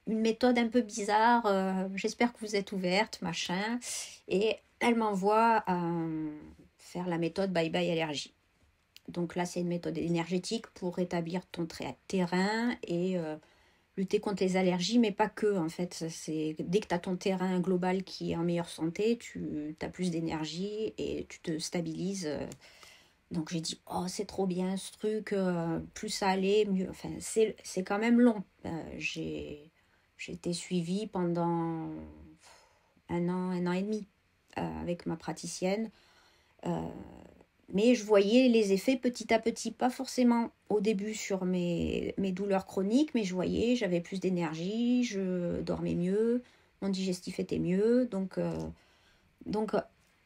une méthode un peu bizarre, j'espère que vous êtes ouverte, machin. Et elle m'envoie faire la méthode Bye Bye Allergie. Donc là, c'est une méthode énergétique pour rétablir ton terrain et lutter contre les allergies, mais pas que, en fait. Dès que tu as ton terrain global qui est en meilleure santé, tu as plus d'énergie et tu te stabilises. Donc j'ai dit, oh, c'est trop bien ce truc, plus ça allait, mieux. Enfin, c'est quand même long. J'ai été suivie pendant un an et demi avec ma praticienne. Mais je voyais les effets petit à petit, pas forcément au début sur mes douleurs chroniques, mais je voyais, j'avais plus d'énergie, je dormais mieux, mon digestif était mieux, donc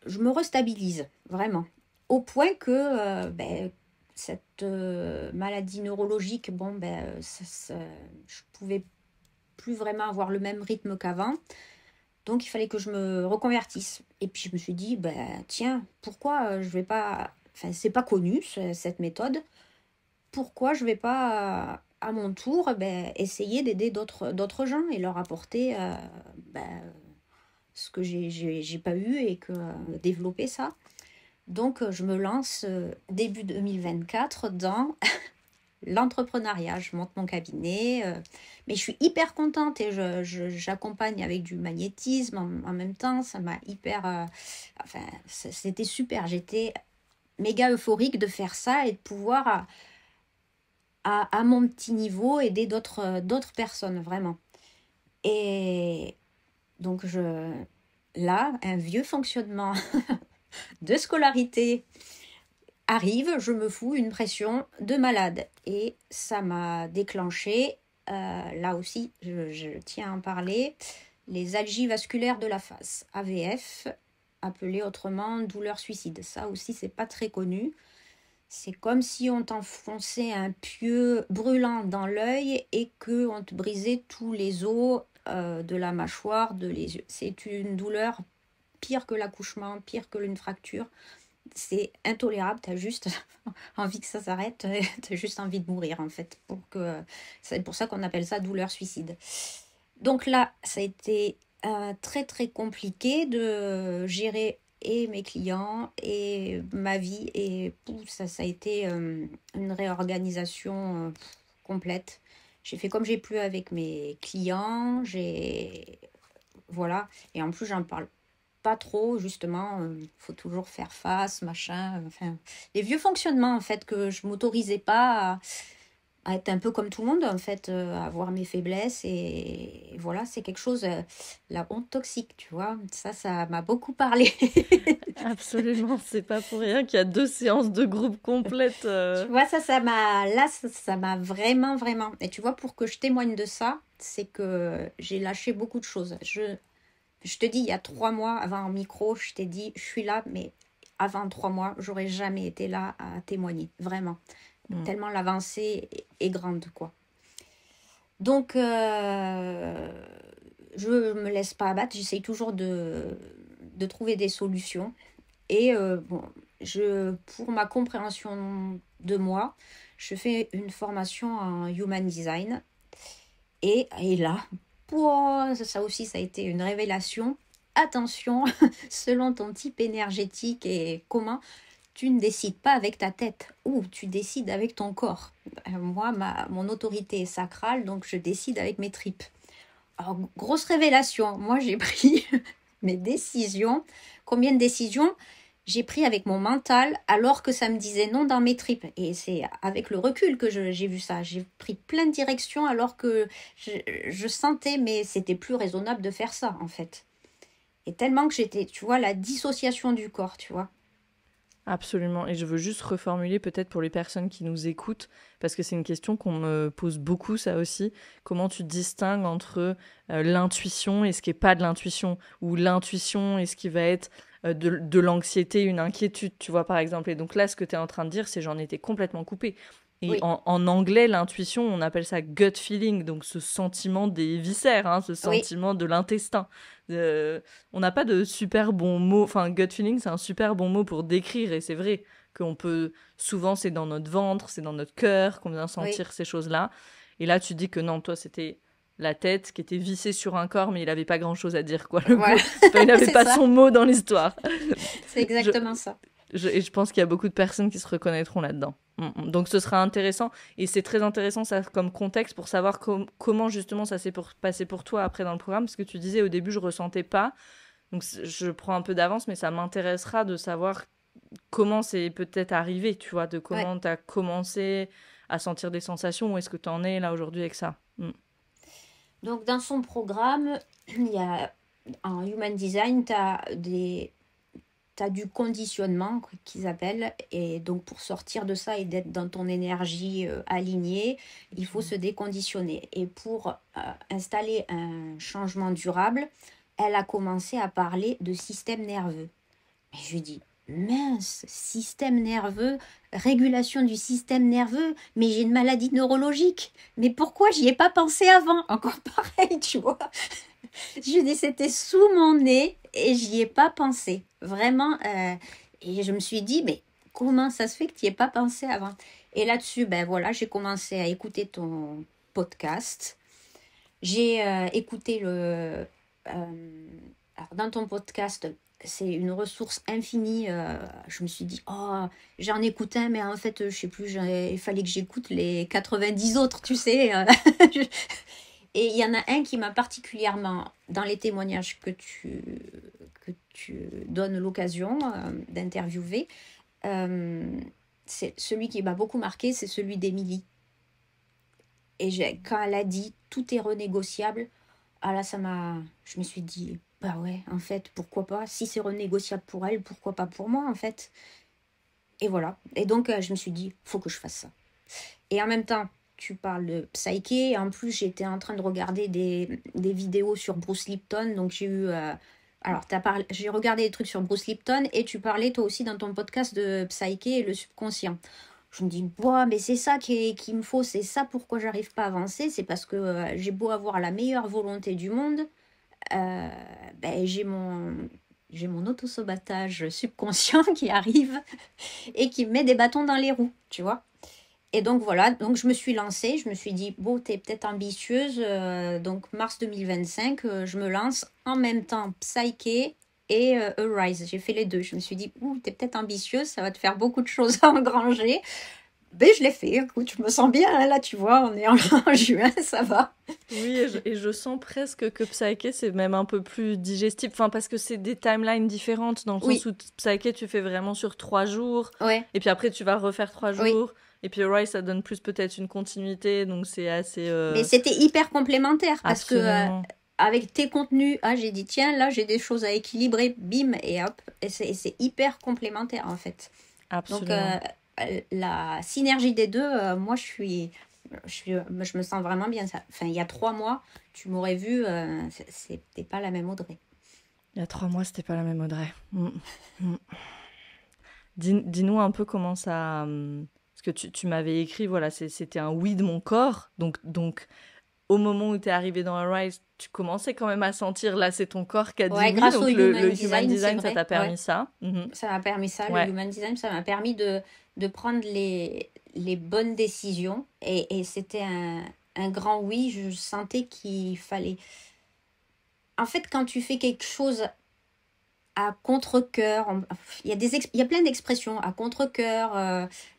je me restabilise, vraiment. Au point que cette maladie neurologique, je pouvais plus vraiment avoir le même rythme qu'avant. Donc, il fallait que je me reconvertisse. Et puis, je me suis dit, tiens, pourquoi je vais pas... Enfin, c'est pas connu, cette méthode. Pourquoi je vais pas, à mon tour, essayer d'aider d'autres gens et leur apporter ce que j'ai pas eu et que développer ça. Donc, je me lance début 2024 dans l'entrepreneuriat. Je monte mon cabinet, mais je suis hyper contente et j'accompagne avec du magnétisme en même temps. Ça m'a hyper... c'était super. J'étais méga euphorique de faire ça et de pouvoir, à mon petit niveau, aider d'autres personnes, vraiment. Et donc, là, un vieux fonctionnement de scolarité arrive, je me fous une pression de malade. Et ça m'a déclenché, là aussi, je tiens à en parler, les algies vasculaires de la face, AVF, appelées autrement douleur suicide. Ça aussi, c'est pas très connu. C'est comme si on t'enfonçait un pieu brûlant dans l'œil et qu'on te brisait tous les os de la mâchoire, de les yeux. C'est une douleur pire que l'accouchement, pire que une fracture. C'est intolérable, t'as juste envie que ça s'arrête, t'as juste envie de mourir en fait. C'est pour ça qu'on appelle ça douleur suicide. Donc là, ça a été très très compliqué de gérer et mes clients et ma vie et ça a été une réorganisation complète. J'ai fait comme j'ai pu avec mes clients, voilà, et en plus j'en parle pas trop, justement, faut toujours faire face, machin, enfin, les vieux fonctionnements, en fait, que je m'autorisais pas à être un peu comme tout le monde, en fait, à avoir mes faiblesses, et voilà, c'est quelque chose, la honte toxique, tu vois, ça m'a beaucoup parlé. Absolument, c'est pas pour rien qu'il y a 2 séances de groupe complètes. Tu vois, ça m'a vraiment, vraiment, et tu vois, pour que je témoigne de ça, c'est que j'ai lâché beaucoup de choses. Je te dis, il y a 3 mois, avant un micro, je t'ai dit, je suis là, mais avant 3 mois, j'aurais jamais été là à témoigner, vraiment. Tellement l'avancée est grande, quoi. Donc, je me laisse pas abattre, j'essaye toujours de trouver des solutions. Et pour ma compréhension de moi, je fais une formation en Human Design. Et là... ça aussi, ça a été une révélation. Attention, selon ton type énergétique et comment, tu ne décides pas avec ta tête ou tu décides avec ton corps. Moi, mon autorité est sacrale, donc je décide avec mes tripes. Alors, grosse révélation, moi j'ai pris mes décisions. Combien de décisions j'ai pris avec mon mental alors que ça me disait non dans mes tripes. Et c'est avec le recul que j'ai vu ça. J'ai pris plein de directions alors que je sentais, mais c'était plus raisonnable de faire ça en fait. Et tellement que j'étais, tu vois, la dissociation du corps, tu vois. Absolument. Et je veux juste reformuler peut-être pour les personnes qui nous écoutent, parce que c'est une question qu'on me pose beaucoup, ça aussi. Comment tu distingues entre l'intuition et ce qui n'est pas de l'intuition, ou l'intuition et ce qui va être de l'anxiété, une inquiétude, tu vois, par exemple. Et donc là, ce que tu es en train de dire, c'est j'en étais complètement coupée. Et Oui. en anglais, l'intuition, on appelle ça gut feeling, donc ce sentiment des viscères, hein, ce sentiment de l'intestin. On n'a pas de super bon mot, enfin gut feeling, c'est un super bon mot pour décrire, et c'est vrai qu'on peut, souvent c'est dans notre ventre, c'est dans notre cœur qu'on vient sentir ces choses-là. Et là, tu dis que non, toi, c'était la tête qui était vissée sur un corps, mais il n'avait pas grand-chose à dire, quoi. Il n'avait pas son mot dans l'histoire. C'est exactement ça. Et je pense qu'il y a beaucoup de personnes qui se reconnaîtront là-dedans. Donc ce sera intéressant, et c'est très intéressant ça comme contexte pour savoir comment justement ça s'est passé pour toi après dans le programme, parce que tu disais au début je ressentais pas, donc je prends un peu d'avance, mais ça m'intéressera de savoir comment c'est peut-être arrivé, tu vois, de comment tu as commencé à sentir des sensations, où est-ce que tu en es là aujourd'hui avec ça. Donc dans son programme, il y a en Human Design, t'as du conditionnement qu'ils appellent, et donc pour sortir de ça et d'être dans ton énergie alignée, il faut se déconditionner. Et pour installer un changement durable, elle a commencé à parler de système nerveux. Et je lui dis, mince, système nerveux, régulation du système nerveux, mais j'ai une maladie neurologique. Mais pourquoi j'y ai pas pensé avant? Encore pareil, tu vois. Je lui dis, c'était sous mon nez et j'y ai pas pensé. Vraiment. Et je me suis dit, mais comment ça se fait que tu n'y aies pas pensé avant? Et là-dessus, ben voilà, j'ai commencé à écouter ton podcast. J'ai écouté alors dans ton podcast, c'est une ressource infinie. Je me suis dit, oh, j'en écoute un, mais en fait, je sais plus, il fallait que j'écoute les 90 autres, tu sais. Et il y en a un qui m'a particulièrement, dans les témoignages que tu donnes l'occasion d'interviewer, c'est celui qui m'a beaucoup marqué, c'est celui d'Émilie. Et quand elle a dit tout est renégociable, ah là, je me suis dit, bah ouais, en fait, pourquoi pas? Si c'est renégociable pour elle, pourquoi pas pour moi, en fait? Et voilà. Et donc, je me suis dit, faut que je fasse ça. Et en même temps, tu parles de Psyché. En plus, j'étais en train de regarder des vidéos sur Bruce Lipton. Donc, j'ai eu... alors, j'ai regardé des trucs sur Bruce Lipton et tu parlais toi aussi dans ton podcast de Psyché et le subconscient. Je me dis, boah, mais c'est ça qu'il me faut, c'est ça pourquoi j'arrive pas à avancer. C'est parce que j'ai beau avoir la meilleure volonté du monde, ben, j'ai mon autosabotage subconscient qui arrive et qui me met des bâtons dans les roues, tu vois. Et donc voilà, donc je me suis lancée, je me suis dit, bon, t'es peut-être ambitieuse, donc mars 2025, je me lance en même temps Psyché et Arise. J'ai fait les deux. Je me suis dit, t'es peut-être ambitieuse, ça va te faire beaucoup de choses à engranger. Ben, je l'ai fait, écoute, je me sens bien, hein, là, tu vois, on est en juin, ça va. Oui, et je sens presque que Psyché, c'est même un peu plus digestible, enfin, parce que c'est des timelines différentes, dans le sens où Psyché, tu fais vraiment sur 3 jours, et puis après, tu vas refaire 3 jours, et puis Rise, ça donne plus peut-être une continuité, donc c'est assez... Mais c'était hyper complémentaire, parce que avec tes contenus, j'ai dit, tiens, là, j'ai des choses à équilibrer, bim, et hop, et c'est hyper complémentaire, en fait. Absolument. Donc, la synergie des deux, moi, je me sens vraiment bien. Enfin, il y a 3 mois, tu m'aurais vu, c'était pas la même Audrey. Il y a 3 mois, c'était pas la même Audrey. Dis-nous un peu comment ça... Parce que tu m'avais écrit, voilà, c'était un oui de mon corps. Donc au moment où tu es arrivé dans Arise, tu commençais quand même à sentir, là, c'est ton corps qui a dit oui. Grâce donc au le Human Design, ça t'a permis ça. Ça m'a permis ça, le Human Design, ça m'a permis de prendre les bonnes décisions. Et c'était un grand oui, je sentais qu'il fallait... En fait, quand tu fais quelque chose à contre-cœur, il y a plein d'expressions, à contre-cœur,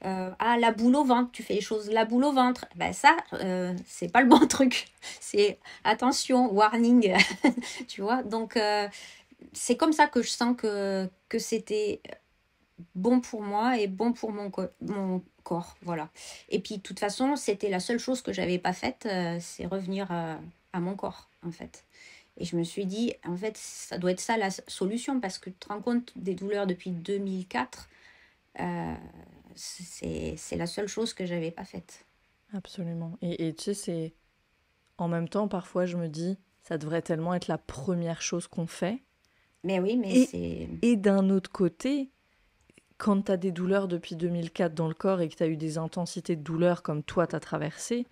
à la boule au ventre, tu fais les choses la boule au ventre, ben ça, c'est pas le bon truc, c'est attention, warning, tu vois, donc c'est comme ça que je sens que c'était bon pour moi et bon pour mon corps, voilà. Et puis, de toute façon, c'était la seule chose que j'avais pas faite, c'est revenir à mon corps, en fait. Et je me suis dit, en fait, ça doit être ça la solution, parce que tu te rends compte des douleurs depuis 2004, c'est la seule chose que j'avais pas faite. Absolument. Et tu sais, c'est... En même temps, parfois, je me dis, ça devrait tellement être la première chose qu'on fait. Mais oui, mais c'est... Et d'un autre côté, quand tu as des douleurs depuis 2004 dans le corps et que tu as eu des intensités de douleur comme toi, tu as traversé,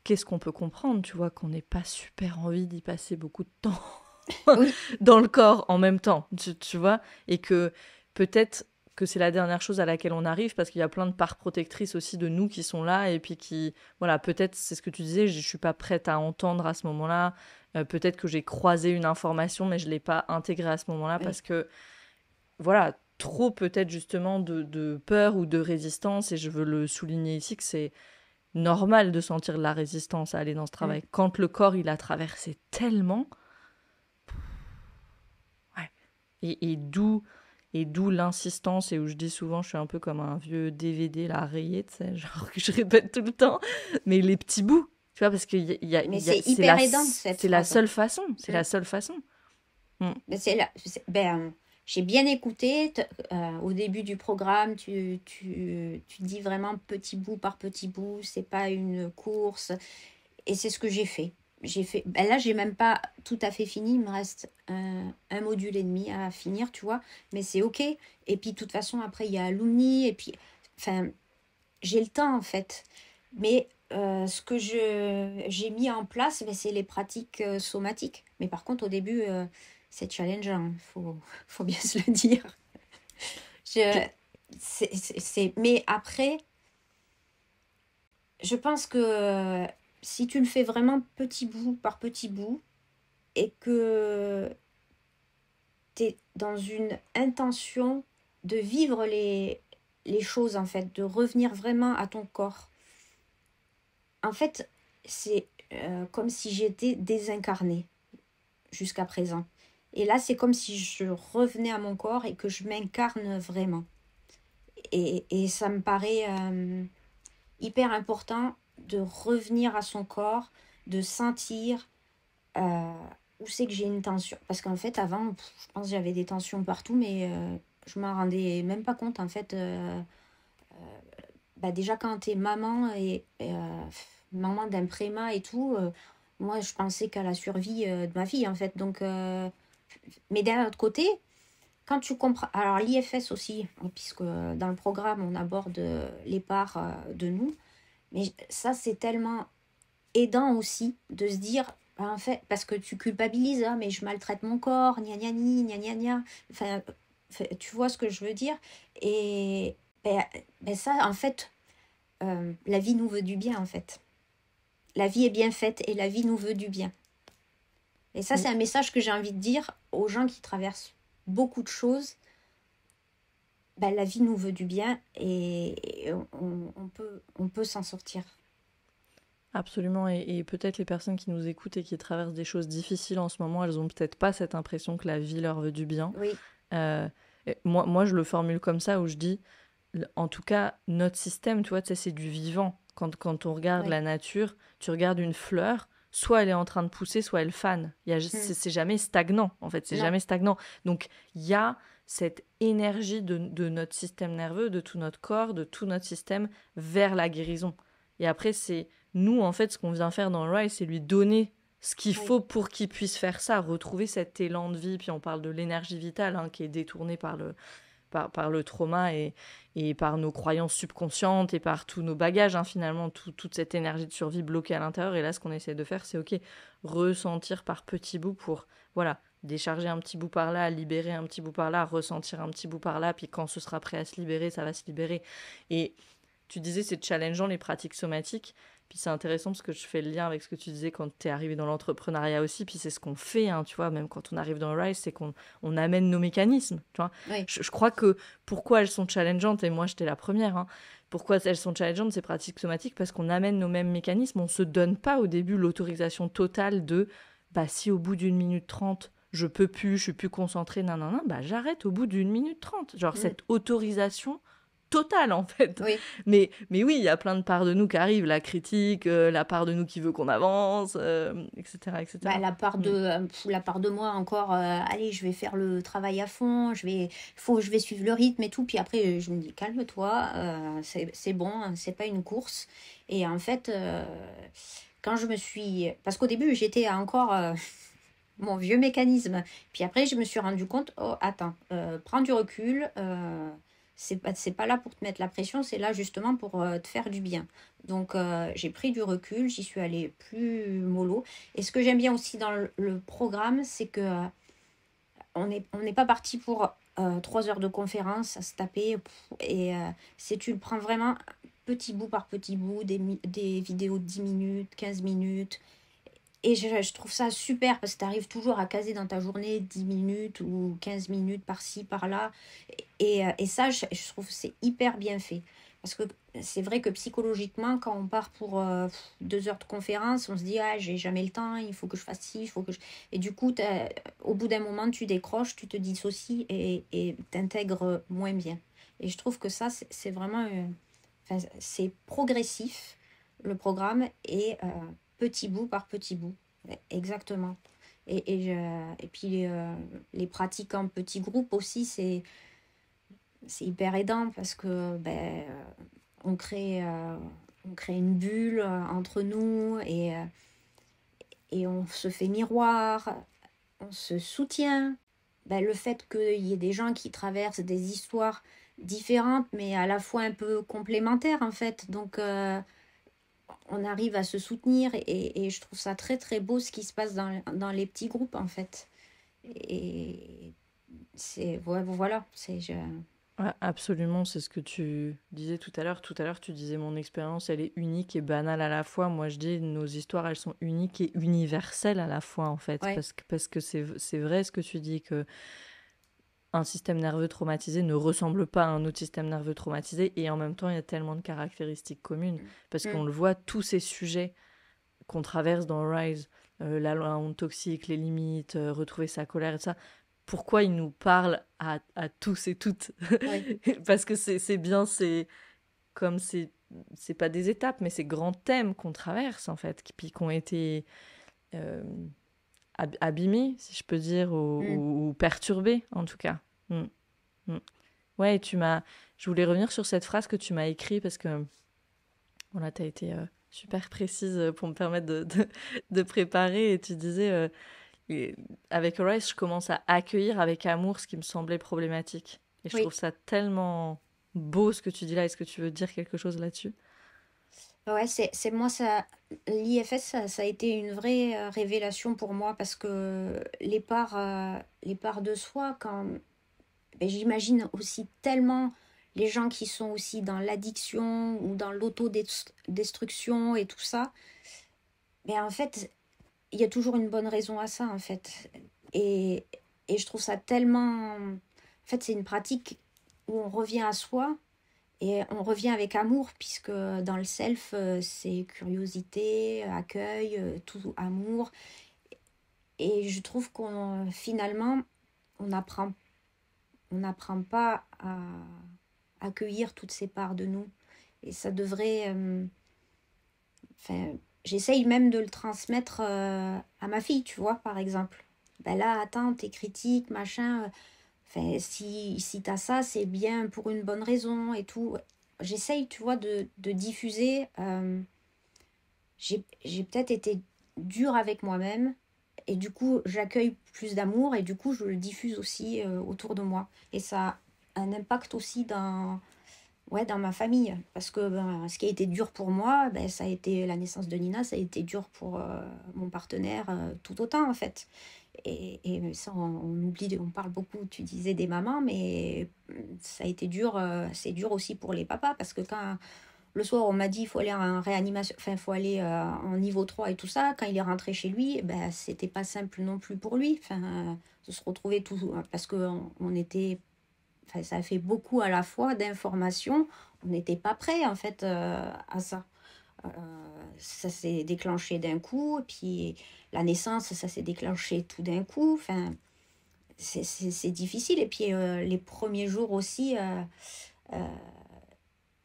qu'est-ce qu'on peut comprendre, tu vois, qu'on n'ait pas super envie d'y passer beaucoup de temps dans le corps en même temps, tu vois, et que peut-être que c'est la dernière chose à laquelle on arrive, parce qu'il y a plein de parts protectrices aussi de nous qui sont là, et puis qui, voilà, peut-être, c'est ce que tu disais, je ne suis pas prête à entendre à ce moment-là, peut-être que j'ai croisé une information, mais je ne l'ai pas intégrée à ce moment-là, parce que, voilà, trop peut-être justement de peur ou de résistance, et je veux le souligner ici que c'est normal de sentir de la résistance à aller dans ce Mm. travail. Quand le corps, il a traversé tellement, ouais. Et d'où l'insistance, et où je dis souvent, je suis un peu comme un vieux DVD là, rayé, tu sais, genre que je répète tout le temps, mais les petits bouts, tu vois, parce que Mais c'est hyper aidant, cette c'est la phrase. seule façon, c'est Mm. la seule façon. Mm. Mais j'ai bien écouté. Au début du programme, tu dis vraiment petit bout par petit bout. C'est pas une course. Et c'est ce que j'ai fait. Là, j'ai même pas tout à fait fini. Il me reste un module et demi à finir, tu vois. Mais c'est OK. Et puis, de toute façon, après, il y a Alumni. Et puis, enfin, j'ai le temps, en fait. Mais ce que j'ai mis en place, ben, c'est les pratiques somatiques. Mais par contre, au début, c'est challengeant. Faut bien se le dire. Je, Que- Mais après, je pense que si tu le fais vraiment petit bout par petit bout et que tu es dans une intention de vivre les choses, en fait, de revenir vraiment à ton corps. En fait, c'est comme si j'étais désincarnée jusqu'à présent. Et là, c'est comme si je revenais à mon corps et que je m'incarne vraiment. Et ça me paraît hyper important de revenir à son corps, de sentir euh, où c'est que j'ai une tension. Parce qu'en fait, avant, je pense que j'avais des tensions partout, mais je m'en rendais même pas compte. En fait, bah déjà, quand t'es maman et maman d'un préma et tout, moi, je pensais qu'à la survie de ma fille, en fait. Donc, mais d'un autre côté, quand tu comprends. Alors, l'IFS aussi, puisque dans le programme, on aborde les parts de nous. Mais ça, c'est tellement aidant aussi de se dire, bah, en fait, parce que tu culpabilises, ah, mais je maltraite mon corps, gna gna gna gna gna gna. Enfin, tu vois ce que je veux dire? Et ben ça, en fait, la vie nous veut du bien, en fait. La vie est bien faite et la vie nous veut du bien. Et ça, c'est un message que j'ai envie de dire aux gens qui traversent beaucoup de choses. Ben, la vie nous veut du bien et on peut s'en sortir. Absolument, et peut-être les personnes qui nous écoutent et qui traversent des choses difficiles en ce moment, elles ont peut-être pas cette impression que la vie leur veut du bien. Oui, Euh, moi, je le formule comme ça, où je dis, en tout cas, notre système, tu vois, tu sais, c'est du vivant. Quand on regarde oui. la nature, tu regardes une fleur, soit elle est en train de pousser, soit elle fane. Hmm. C'est jamais stagnant, en fait, c'est Non, jamais stagnant. Donc, il y a cette énergie de notre système nerveux, de tout notre corps, de tout notre système vers la guérison. Et après, c'est nous, en fait, ce qu'on vient faire dans le Rise, c'est lui donner ce qu'il oui. faut pour qu'il puisse faire ça, retrouver cet élan de vie. Puis on parle de l'énergie vitale, hein, qui est détournée par le trauma, et par nos croyances subconscientes et par tous nos bagages, hein, finalement, toute cette énergie de survie bloquée à l'intérieur. Et là, ce qu'on essaie de faire, c'est OK, ressentir par petits bouts pour, voilà, décharger un petit bout par là, libérer un petit bout par là, ressentir un petit bout par là, puis quand ce sera prêt à se libérer, ça va se libérer. Et tu disais, c'est challengeant les pratiques somatiques. Puis c'est intéressant parce que je fais le lien avec ce que tu disais quand tu es arrivé dans l'entrepreneuriat aussi. Puis c'est ce qu'on fait, hein, tu vois, même quand on arrive dans le Rise, c'est qu'on amène nos mécanismes, tu vois. Oui. Je crois que pourquoi elles sont challengeantes, et moi j'étais la première, hein, pourquoi elles sont challengeantes, ces pratiques somatiques, parce qu'on amène nos mêmes mécanismes. On se donne pas au début l'autorisation totale de, bah si au bout d'une minute 30 je peux plus, je suis plus concentrée, non, non, non, bah j'arrête au bout d'une minute 30. Genre Hmm. cette autorisation totale, en fait. Oui. Mais oui, il y a plein de parts de nous qui arrivent, la critique, la part de nous qui veut qu'on avance, etc., Bah, etc. la part de moi encore, allez, je vais faire le travail à fond, je vais suivre le rythme et tout. Puis après, je me dis, calme-toi, c'est bon, hein, c'est pas une course. Et en fait, quand je me suis. Parce qu'au début, j'étais encore mon vieux mécanisme. Puis après, je me suis rendu compte, oh, attends, prends du recul. C'est pas là pour te mettre la pression, c'est là justement pour te faire du bien. Donc j'ai pris du recul, j'y suis allée plus mollo. Et ce que j'aime bien aussi dans le programme, c'est que on n'est pas parti pour 3 heures de conférence à se taper. Et c'est tu le prends vraiment petit bout par petit bout, des vidéos de 10 minutes, 15 minutes. Et je trouve ça super parce que tu arrives toujours à caser dans ta journée 10 minutes ou 15 minutes par-ci, par-là. Et ça, je trouve que c'est hyper bien fait. Parce que c'est vrai que psychologiquement, quand on part pour 2 heures de conférence, on se dit, ah, j'ai jamais le temps, il faut que je fasse ci, il faut que je... Et du coup, au bout d'un moment, tu décroches, tu te dissocies et t'intègres moins bien. Et je trouve que ça, c'est vraiment... enfin, c'est progressif, le programme, et petit bout par petit bout. Exactement. Et puis, les pratiques en petits groupes aussi, c'est hyper aidant parce que on crée, euh, on crée une bulle entre nous et on se fait miroir, on se soutient. Le fait qu'il y ait des gens qui traversent des histoires différentes mais à la fois un peu complémentaires en fait. Donc on arrive à se soutenir et je trouve ça très très beau ce qui se passe dans les petits groupes en fait. Et voilà, Ouais, absolument, c'est ce que tu disais tout à l'heure. Tout à l'heure, tu disais mon expérience, elle est unique et banale à la fois. Moi, je dis nos histoires, elles sont uniques et universelles à la fois, en fait. ouais, Parce que c'est vrai ce que tu dis, que un système nerveux traumatisé ne ressemble pas à un autre système nerveux traumatisé. Et en même temps, il y a tellement de caractéristiques communes. Parce mm, qu'on le voit, tous ces sujets qu'on traverse dans Rise, la honte toxique, les limites, retrouver sa colère et ça, pourquoi il nous parle à tous et toutes? ouais, Parce que c'est bien, c'est comme c'est pas des étapes, mais ces grands thèmes qu'on traverse en fait, qui ont été euh, abîmés, si je peux dire, mm, ou perturbés en tout cas. Mm, mm. Ouais, je voulais revenir sur cette phrase que tu m'as écrite parce que voilà, tu as été super précise pour me permettre de préparer et tu disais et avec Horace, je commence à accueillir avec amour ce qui me semblait problématique. Et je oui. trouve ça tellement beau ce que tu dis là. Est-ce que tu veux dire quelque chose là-dessus? Ouais, c'est moi ça. L'IFS, ça a été une vraie révélation pour moi parce que les parts de soi, quand j'imagine aussi tellement les gens qui sont aussi dans l'addiction ou dans l'autodestruction et tout ça, mais en fait, il y a toujours une bonne raison à ça, en fait. Et, et je trouve ça tellement... En fait, c'est une pratique où on revient à soi et on revient avec amour, puisque dans le self, c'est curiosité, accueil, tout amour. Et je trouve qu'on finalement, on n'apprend pas à accueillir toutes ces parts de nous. Et ça devrait... enfin, j'essaye même de le transmettre à ma fille, tu vois, par exemple. Ben là, attends, tes critiques, machin. Enfin, si t'as ça, c'est bien pour une bonne raison et tout. J'essaye, tu vois, de diffuser. J'ai peut-être été dure avec moi-même. Et du coup, j'accueille plus d'amour et du coup, je le diffuse aussi autour de moi. Et ça a un impact aussi ouais, dans ma famille. Parce que ce qui a été dur pour moi, ça a été la naissance de Nina, ça a été dur pour mon partenaire tout autant, en fait. Et ça, on oublie, on parle beaucoup, tu disais des mamans, mais ça a été dur, c'est dur aussi pour les papas. Parce que quand le soir, on m'a dit il faut aller en réanimation, enfin, il faut aller en niveau 3 et tout ça, quand il est rentré chez lui, c'était pas simple non plus pour lui. Enfin, de se retrouver tout. Parce qu'on on était enfin, ça fait beaucoup à la fois d'informations. On n'était pas prêt en fait à ça. Euh, Ça s'est déclenché d'un coup, et puis la naissance, ça s'est déclenché tout d'un coup. Enfin, c'est difficile. Et puis les premiers jours aussi, euh,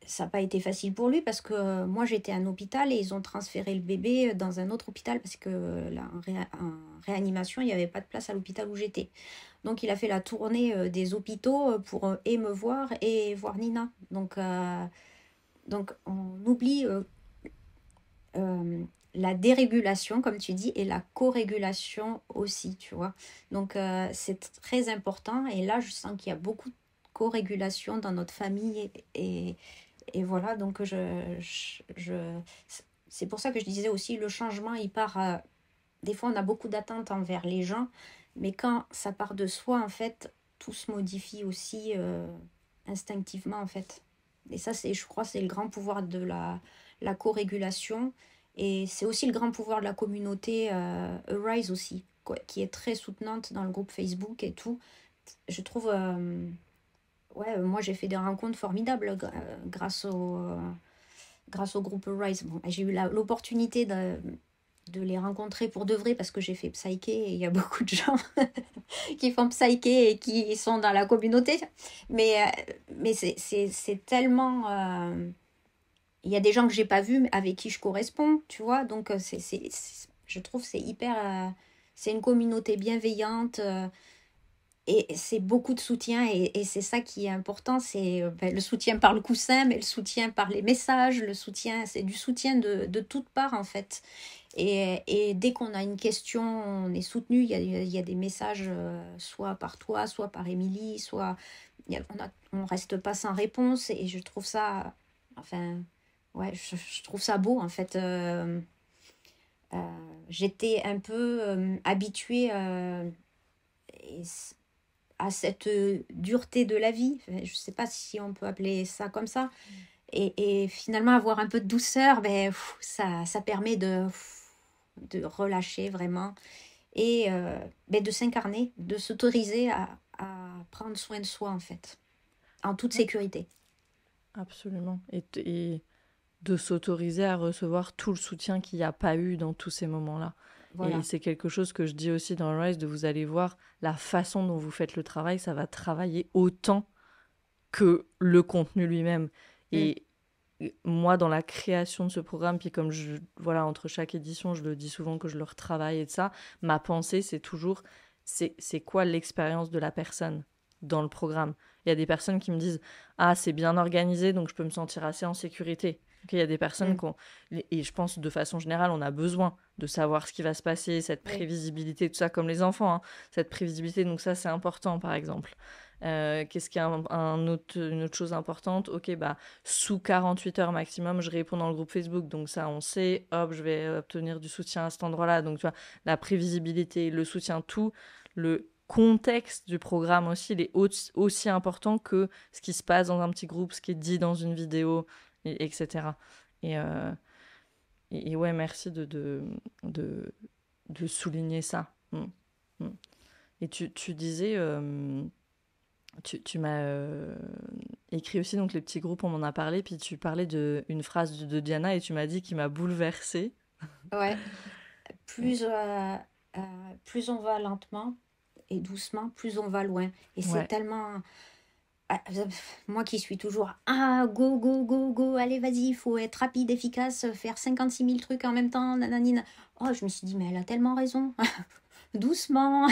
ça n'a pas été facile pour lui parce que moi j'étais à un hôpital et ils ont transféré le bébé dans un autre hôpital parce que en réanimation, il n'y avait pas de place à l'hôpital où j'étais. Donc il a fait la tournée des hôpitaux pour et me voir et voir Nina. Donc on oublie la dérégulation, comme tu dis, et la co-régulation aussi, tu vois. Donc c'est très important. Et là, je sens qu'il y a beaucoup de co-régulation dans notre famille. Et voilà, donc c'est pour ça que je disais aussi, le changement, il part... des fois, on a beaucoup d'attentes envers les gens, mais quand ça part de soi, en fait, tout se modifie aussi instinctivement, en fait. Et ça, je crois, c'est le grand pouvoir de la co-régulation Et c'est aussi le grand pouvoir de la communauté Arise aussi, quoi, qui est très soutenante dans le groupe Facebook et tout. Je trouve, ouais, moi j'ai fait des rencontres formidables grâce au groupe Arise. Bon, j'ai eu l'opportunité de les rencontrer pour de vrai parce que j'ai fait Psyché et il y a beaucoup de gens qui font Psyché et qui sont dans la communauté. Mais c'est tellement... il y a des gens que j'ai pas vus mais avec qui je corresponds, tu vois. Donc je trouve que c'est hyper... c'est une communauté bienveillante et c'est beaucoup de soutien et c'est ça qui est important. C'est le soutien par le coussin, mais le soutien par les messages, le soutien, c'est du soutien de toutes parts en fait. Et dès qu'on a une question, on est soutenu. Il y a des messages, soit par toi, soit par Émilie, soit on reste pas sans réponse. Et je trouve ça, enfin, ouais, je trouve ça beau en fait. Euh, J'étais un peu habituée et à cette dureté de la vie. Enfin, je sais pas si on peut appeler ça comme ça. Et finalement, avoir un peu de douceur, ben, ça permet de relâcher vraiment et ben, de s'incarner, de s'autoriser à prendre soin de soi en fait, en toute Ouais, sécurité. absolument. Et de s'autoriser à recevoir tout le soutien qu'il n'y a pas eu dans tous ces moments-là. Et Voilà. c'est quelque chose que je dis aussi dans Rise, de vous allez voir la façon dont vous faites le travail, ça va travailler autant que le contenu lui-même. Mm. Et moi, dans la création de ce programme, puis comme voilà, entre chaque édition, je le dis souvent que je le retravaille et de ça, ma pensée, c'est toujours, c'est quoi l'expérience de la personne dans le programme. Il y a des personnes qui me disent, ah, c'est bien organisé, donc je peux me sentir assez en sécurité. Il y a des personnes Mm. qui ont, et je pense de façon générale, on a besoin de savoir ce qui va se passer, cette Oui. prévisibilité, tout ça, comme les enfants, hein, cette prévisibilité, donc ça, c'est important, par exemple. Qu'est-ce qu'il y a une autre chose importante? Ok, bah, sous 48 heures maximum, je réponds dans le groupe Facebook. Donc ça, on sait, hop, je vais obtenir du soutien à cet endroit-là. Donc tu vois, la prévisibilité, le soutien, tout, le contexte du programme aussi, il est aussi important que ce qui se passe dans un petit groupe, ce qui est dit dans une vidéo, etc. Et, euh, et ouais, merci de, de souligner ça. Mm. Et tu disais... tu m'as écrit aussi, donc les petits groupes, on m'en a parlé, puis tu parlais d'une phrase de Diana et tu m'as dit qui m'a bouleversée. Ouais. Plus, plus on va lentement et doucement, plus on va loin. Et c'est Ouais, tellement... moi qui suis toujours go, go, go, go, allez, vas-y, il faut être rapide, efficace, faire 56 000 trucs en même temps, nananina. Oh, je me suis dit, mais elle a tellement raison. Doucement.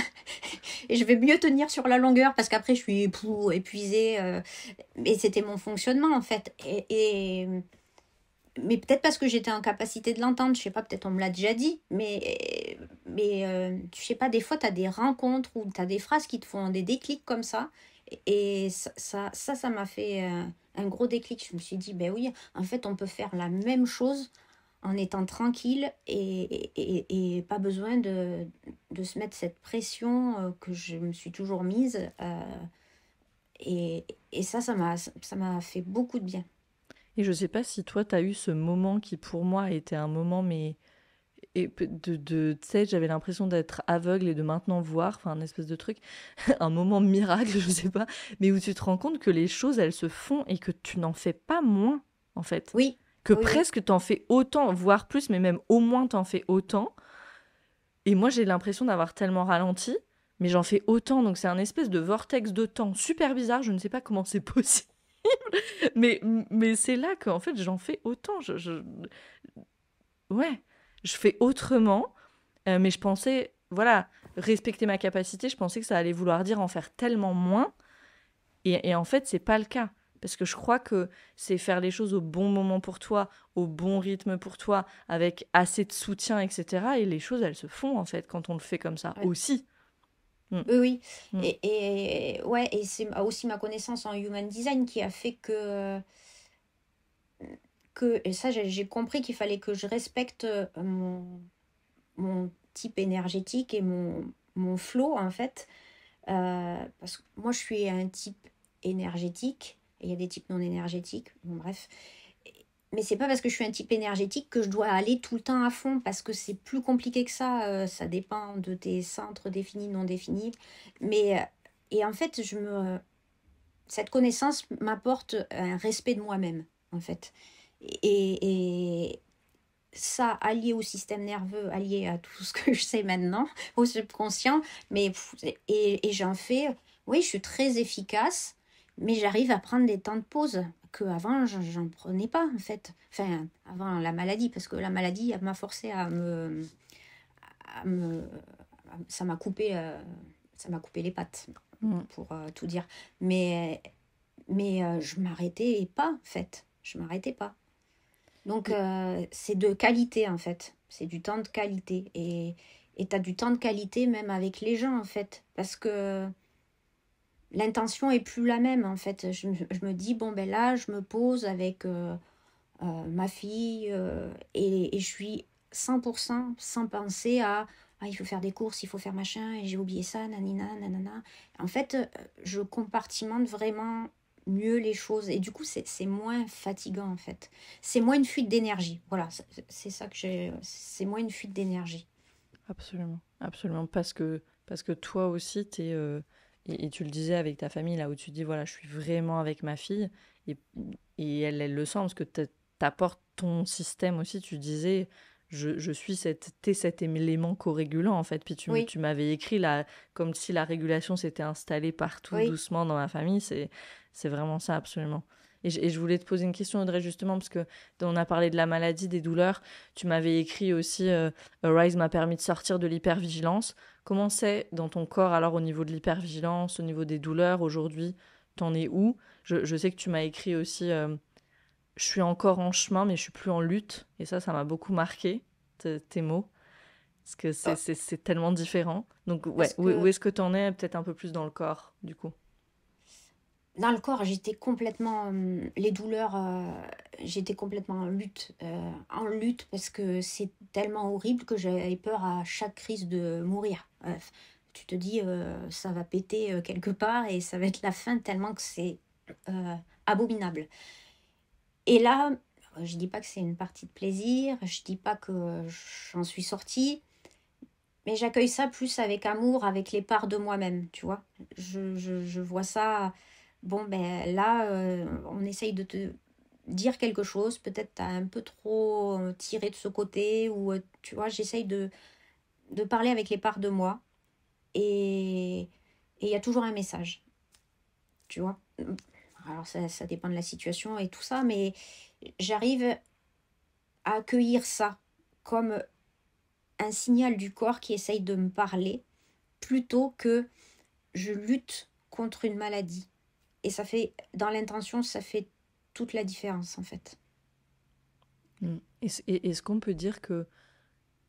Et je vais mieux tenir sur la longueur parce qu'après, je suis épuisée. Et c'était mon fonctionnement, en fait. Mais peut-être parce que j'étais en capacité de l'entendre, je sais pas, peut-être on me l'a déjà dit, mais je sais pas, des fois tu as des rencontres ou tu as des phrases qui te font des déclics comme ça. Et ça m'a fait un gros déclic. Je me suis dit, ben oui, en fait, on peut faire la même chose en étant tranquille et pas besoin de se mettre cette pression que je me suis toujours mise. Et ça m'a fait beaucoup de bien. et je sais pas si toi, t'as eu ce moment qui, pour moi, était un moment, mais tu sais, j'avais l'impression d'être aveugle et de maintenant voir, enfin, un espèce de truc, un moment miracle, je sais pas, mais où tu te rends compte que les choses, elles se font et que tu n'en fais pas moins, en fait. Oui, Que oui, oui. presque t'en fais autant, voire plus, mais même au moins t'en fais autant. Et moi, j'ai l'impression d'avoir tellement ralenti, mais j'en fais autant. Donc, c'est un espèce de vortex de temps super bizarre. Je ne sais pas comment c'est possible. mais c'est là qu'en fait, j'en fais autant. Ouais, je fais autrement. Mais je pensais, voilà, respecter ma capacité, je pensais que ça allait vouloir dire en faire tellement moins. Et en fait, c'est pas le cas. Parce que je crois que c'est faire les choses au bon moment pour toi, au bon rythme pour toi, avec assez de soutien, etc. Et les choses, elles se font, en fait, quand on le fait comme ça Ouais. aussi. Mm, Oui, oui. mm. Ouais, et c'est aussi ma connaissance en human design qui a fait et ça, j'ai compris qu'il fallait que je respecte mon type énergétique et mon flow, en fait. Parce que moi, je suis un type énergétique, et il y a des types non énergétiques, bon, bref. Mais c'est pas parce que je suis un type énergétique que je dois aller tout le temps à fond, parce que c'est plus compliqué que ça. Ça dépend de tes centres définis, non définis. Mais, et en fait, cette connaissance m'apporte un respect de moi-même, en fait. Et ça, allié au système nerveux, allié à tout ce que je sais maintenant, au subconscient, et j'en fais, oui, je suis très efficace, mais j'arrive à prendre des temps de pause que avant j'en prenais pas, en fait. Enfin, avant la maladie, parce que la maladie, elle m'a forcé à me, ça m'a coupé les pattes, Mm. pour tout dire. Mais je m'arrêtais pas, en fait. Je m'arrêtais pas. Donc, c'est de qualité, en fait. C'est du temps de qualité. Et tu as du temps de qualité même avec les gens, en fait. Parce que l'intention est plus la même, en fait. Je me dis, bon, ben là, je me pose avec ma fille et je suis 100% sans penser à ah, il faut faire des courses, il faut faire machin, et j'ai oublié ça, nanina, nanana. En fait, je compartimente vraiment mieux les choses et du coup, c'est moins fatigant en fait. C'est moins une fuite d'énergie. Voilà, c'est ça que j'ai. C'est moins une fuite d'énergie. Absolument, absolument. Parce que toi aussi, et tu le disais avec ta famille, là où tu dis, voilà, je suis vraiment avec ma fille, et, et elle le sent, parce que t'apportes ton système aussi, tu disais, je suis t'es cet élément co-régulant, en fait. Puis Oui, tu m'avais écrit, là, comme si la régulation s'était installée partout oui. doucement dans ma famille, c'est vraiment ça, absolument. Et je voulais te poser une question, Audrey, justement, parce que on a parlé de la maladie, des douleurs. Tu m'avais écrit aussi Arise m'a permis de sortir de l'hypervigilance. Comment c'est dans ton corps alors au niveau de l'hypervigilance, au niveau des douleurs aujourd'hui? T'en es où? Je sais que tu m'as écrit aussi je suis encore en chemin mais je suis plus en lutte. Et ça m'a beaucoup marqué, tes mots. Parce que Euh, c'est tellement différent. Donc ouais, Parce où que est-ce que t'en es? Peut-être un peu plus dans le corps du coup. dans le corps, j'étais complètement. Les douleurs, j'étais complètement en lutte parce que c'est tellement horrible que j'avais peur à chaque crise de mourir. Tu te dis, ça va péter quelque part et ça va être la fin tellement que c'est euh, abominable. Et là, je dis pas que c'est une partie de plaisir, je dis pas que j'en suis sortie, mais j'accueille ça plus avec amour, avec les parts de moi-même, tu vois. Je vois ça, bon, ben là, on essaye de te dire quelque chose, peut-être t'as un peu trop tiré de ce côté, ou tu vois, j'essaye de parler avec les parts de moi, et il y a toujours un message, tu vois. Alors ça dépend de la situation et tout ça, mais j'arrive à accueillir ça comme un signal du corps qui essaye de me parler, plutôt que je lutte contre une maladie. Et ça fait, dans l'intention, ça fait toute la différence en fait. Mm. Est-ce qu'on peut dire que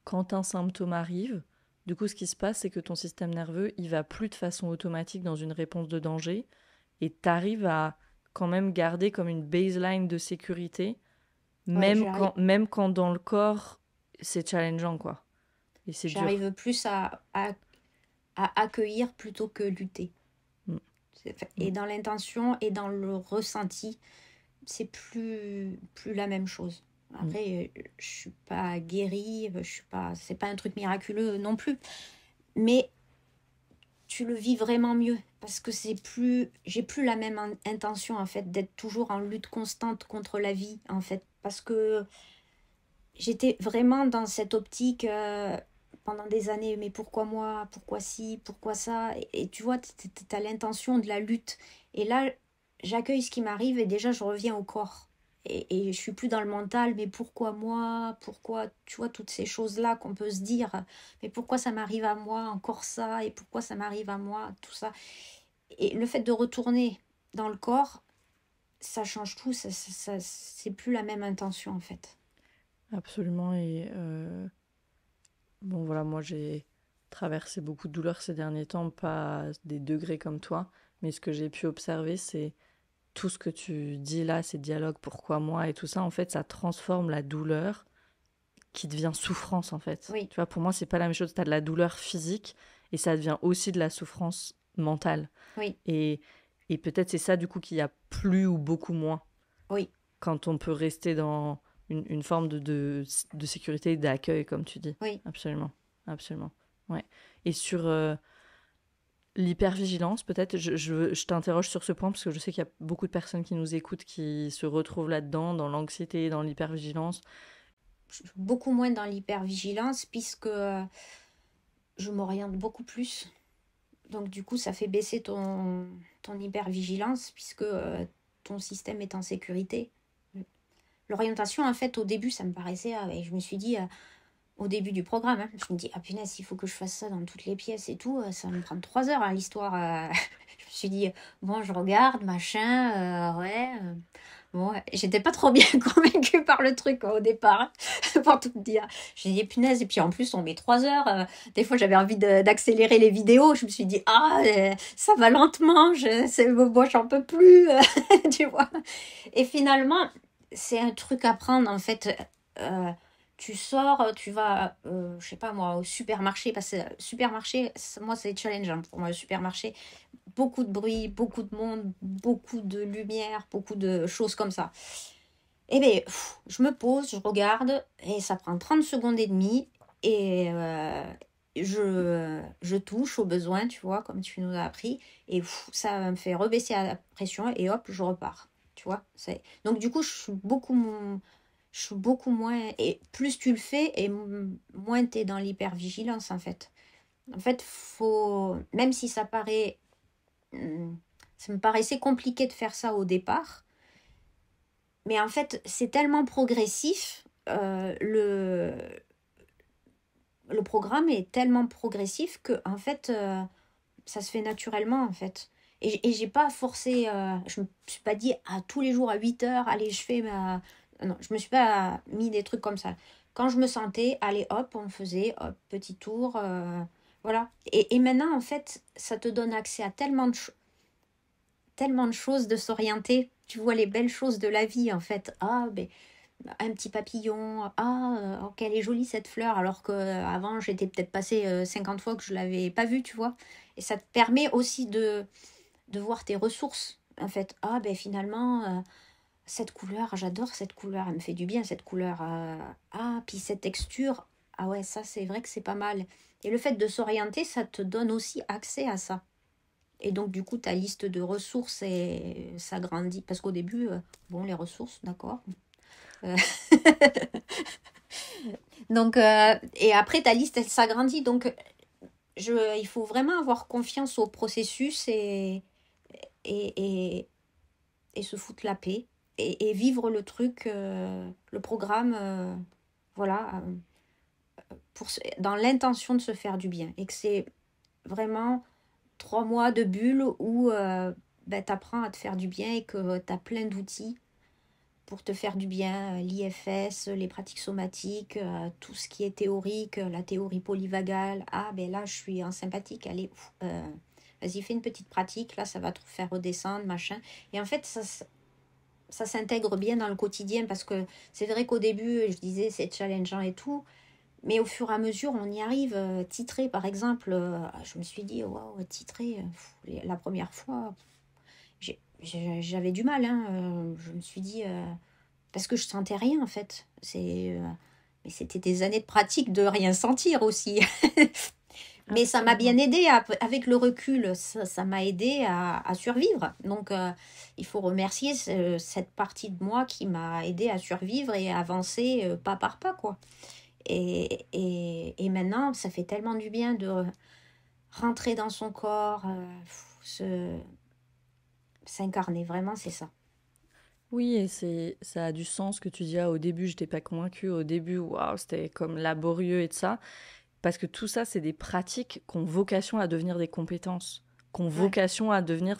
quand un symptôme arrive, du coup, ce qui se passe, c'est que ton système nerveux, il va plus de façon automatique dans une réponse de danger et tu arrives à quand même garder comme une baseline de sécurité, Ouais, même quand dans le corps, c'est challengeant, quoi. Et c'est dur. j'arrive plus à accueillir plutôt que lutter. Mm, Et mm, dans l'intention et dans le ressenti, c'est plus la même chose. mm, Après, je suis pas guérie, je suis pas, c'est pas un truc miraculeux non plus. Mais tu le vis vraiment mieux parce que j'ai plus la même intention en fait d'être toujours en lutte constante contre la vie en fait parce que j'étais vraiment dans cette optique pendant des années, mais pourquoi moi, pourquoi ci, pourquoi ça, et tu vois, t'as l'intention de la lutte, et là j'accueille ce qui m'arrive et déjà je reviens au corps. Et je suis plus dans le mental, mais pourquoi moi, pourquoi, tu vois, toutes ces choses-là qu'on peut se dire, mais pourquoi ça m'arrive à moi, encore ça, et pourquoi ça m'arrive à moi, tout ça. Et le fait de retourner dans le corps, ça change tout, c'est plus la même intention en fait. absolument. Et bon, voilà, moi, j'ai traversé beaucoup de douleurs ces derniers temps, pas à des degrés comme toi, mais ce que j'ai pu observer, c'est tout ce que tu dis là, ces dialogues, pourquoi moi et tout ça, en fait, ça transforme la douleur qui devient souffrance, en fait. Oui, Tu vois, pour moi, c'est pas la même chose. Tu as de la douleur physique et ça devient aussi de la souffrance mentale. oui, Et, et peut-être c'est ça, du coup, qu'il y a plus ou beaucoup moins oui. quand on peut rester dans une forme de sécurité et d'accueil, comme tu dis. Oui. Absolument, absolument. Ouais. Et sur l'hypervigilance, peut-être, je t'interroge sur ce point parce que je sais qu'il y a beaucoup de personnes qui nous écoutent qui se retrouvent là-dedans, dans l'anxiété, dans l'hypervigilance. Beaucoup moins dans l'hypervigilance puisque je m'oriente beaucoup plus. Donc du coup, ça fait baisser ton hypervigilance puisque ton système est en sécurité. L'orientation, en fait, au début, ça me paraissait... je me suis dit, au début du programme, hein, je me dis, ah punaise, il faut que je fasse ça dans toutes les pièces et tout. Ça va me prendre 3 heures, hein, l'histoire. Je me suis dit, bon, je regarde, machin, ouais... Bon, j'étais pas trop bien convaincue par le truc au départ, hein, pour tout te dire. J'ai dit punaise, et puis en plus on met 3 heures. Des fois j'avais envie d'accélérer les vidéos. Je me suis dit, ça va lentement, moi j'en peux plus, tu vois. Et finalement, c'est un truc à prendre en fait. Tu sors, tu vas, je sais pas moi, au supermarché, parce que supermarché, moi c'est challengeant pour moi, le supermarché. Beaucoup de bruit, beaucoup de monde, beaucoup de lumière, beaucoup de choses comme ça. Et bien, je me pose, je regarde, et ça prend 30 secondes et demie, et je touche au besoin, tu vois, comme tu nous as appris, et ça me fait rebaisser la pression, et hop, je repars, tu vois. Donc du coup, je suis beaucoup moins, et plus tu le fais, et moins tu es dans l'hypervigilance, en fait. En fait, même si ça me paraissait compliqué de faire ça au départ. Mais en fait, c'est tellement progressif. Le programme est tellement progressif que, en fait, ça se fait naturellement, en fait. Et j'ai pas forcé... je me suis pas dit, tous les jours à 8 heures, allez, je fais ma... Non, je me suis pas mis des trucs comme ça. Quand je me sentais, allez, hop, on faisait, hop, petit tour... voilà. Et maintenant, en fait, ça te donne accès à tellement de choses de s'orienter. Tu vois les belles choses de la vie, en fait. Un petit papillon. Quelle est jolie cette fleur. Alors qu'avant, j'étais peut-être passée 50 fois que je ne l'avais pas vue, tu vois. Et ça te permet aussi de voir tes ressources. En fait, finalement, cette couleur, j'adore cette couleur. Elle me fait du bien, cette couleur. Puis cette texture. Ah ouais, ça, c'est vrai que c'est pas mal. Et le fait de s'orienter, ça te donne aussi accès à ça. Et donc, du coup, ta liste de ressources s'agrandit. Parce qu'au début, les ressources, d'accord. Donc, et après, ta liste, elle s'agrandit. Donc, il faut vraiment avoir confiance au processus et se foutre la paix. Et vivre le truc, le programme, voilà, dans l'intention de se faire du bien. Et que c'est vraiment 3 mois de bulle où tu apprends à te faire du bien et que tu as plein d'outils pour te faire du bien, l'IFS, les pratiques somatiques, tout ce qui est théorique, la théorie polyvagale. Là, je suis en sympathique, allez, vas-y, fais une petite pratique, là, ça va te faire redescendre, machin. Et en fait, ça s'intègre bien dans le quotidien parce que c'est vrai qu'au début, je disais, c'est challengeant et tout. Mais au fur et à mesure, on y arrive. Titrer, par exemple, je me suis dit, waouh, titrer, la première fois, j'avais du mal. Je me suis dit, parce que je sentais rien, en fait. Mais c'était des années de pratique de rien sentir aussi. Mais ça m'a bien aidé, avec le recul, ça m'a aidé à survivre. Donc, il faut remercier cette partie de moi qui m'a aidé à survivre et à avancer pas par pas, quoi. Et maintenant, ça fait tellement du bien de rentrer dans son corps, s'incarner, vraiment, c'est ça. Oui, et ça a du sens que tu dis, au début, je n'étais pas convaincue, au début, waouh, c'était comme laborieux et de ça, parce que tout ça, c'est des pratiques qui ont vocation à devenir des compétences, qui ont vocation à devenir...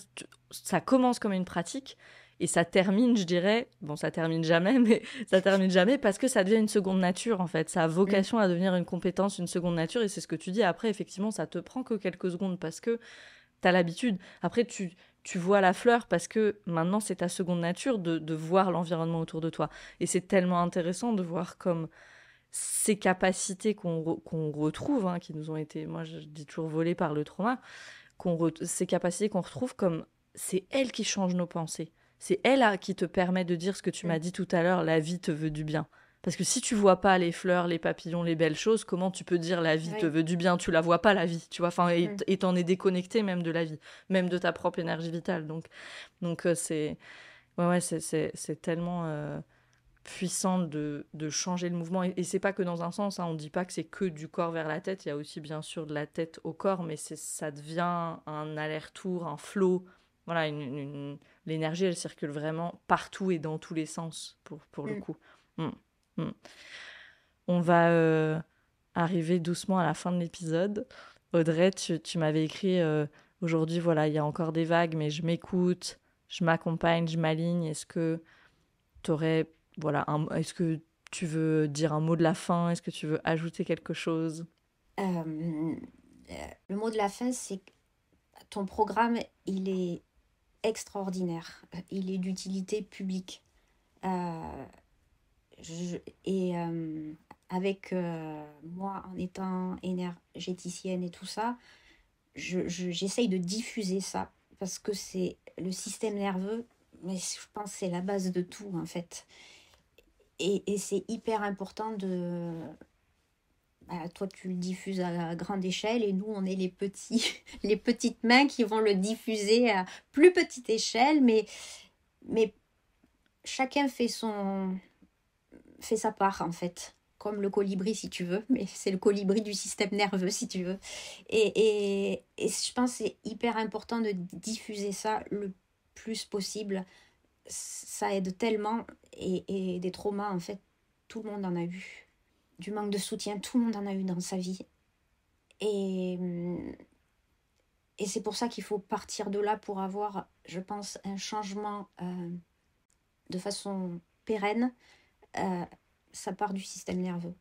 Ça commence comme une pratique, et ça termine, je dirais, ça termine jamais, mais ça termine jamais parce que ça devient une seconde nature, en fait. Ça a vocation à devenir une compétence, une seconde nature, et c'est ce que tu dis. Après, effectivement, ça te prend que quelques secondes parce que tu as l'habitude. Après, tu vois la fleur parce que maintenant, c'est ta seconde nature de voir l'environnement autour de toi. Et c'est tellement intéressant de voir comme ces capacités qu'on retrouve, qui nous ont été, moi je dis toujours, volées par le trauma, ces capacités qu'on retrouve comme c'est elles qui changent nos pensées. c'est elle qui te permet de dire ce que tu m'as dit tout à l'heure, la vie te veut du bien. Parce que si tu vois pas les fleurs, les papillons, les belles choses, comment tu peux dire la vie te veut du bien? Tu la vois pas, la vie, tu vois. Enfin, et t'en es déconnecté même de la vie, même de ta propre énergie vitale. Donc c'est tellement puissant de changer le mouvement. Et c'est pas que dans un sens, hein, on dit pas que c'est que du corps vers la tête. Il y a aussi bien sûr de la tête au corps, mais ça devient un aller-retour, un flow. Voilà, l'énergie, elle circule vraiment partout et dans tous les sens pour le coup. On va arriver doucement à la fin de l'épisode. Audrey, tu m'avais écrit aujourd'hui, voilà, il y a encore des vagues, mais je m'écoute, je m'accompagne, je m'aligne. Est-ce que t'aurais, voilà, est-ce que tu veux dire un mot de la fin? Est-ce que tu veux ajouter quelque chose? Le mot de la fin, c'est que ton programme, il est extraordinaire. Il est d'utilité publique. Avec moi, en étant énergéticienne et tout ça, j'essaye de diffuser ça parce que c'est le système nerveux, mais je pense que c'est la base de tout en fait. Et c'est hyper important de... toi, tu le diffuses à grande échelle et nous, on est les petites mains qui vont le diffuser à plus petite échelle, mais chacun fait sa part en fait, comme le colibri si tu veux, mais c'est le colibri du système nerveux si tu veux. Et je pense que c'est hyper important de diffuser ça le plus possible. Ça aide tellement, et des traumas en fait, tout le monde en a eu. Du manque de soutien, tout le monde en a eu dans sa vie. Et c'est pour ça qu'il faut partir de là pour avoir, je pense, un changement de façon pérenne. Ça part du système nerveux.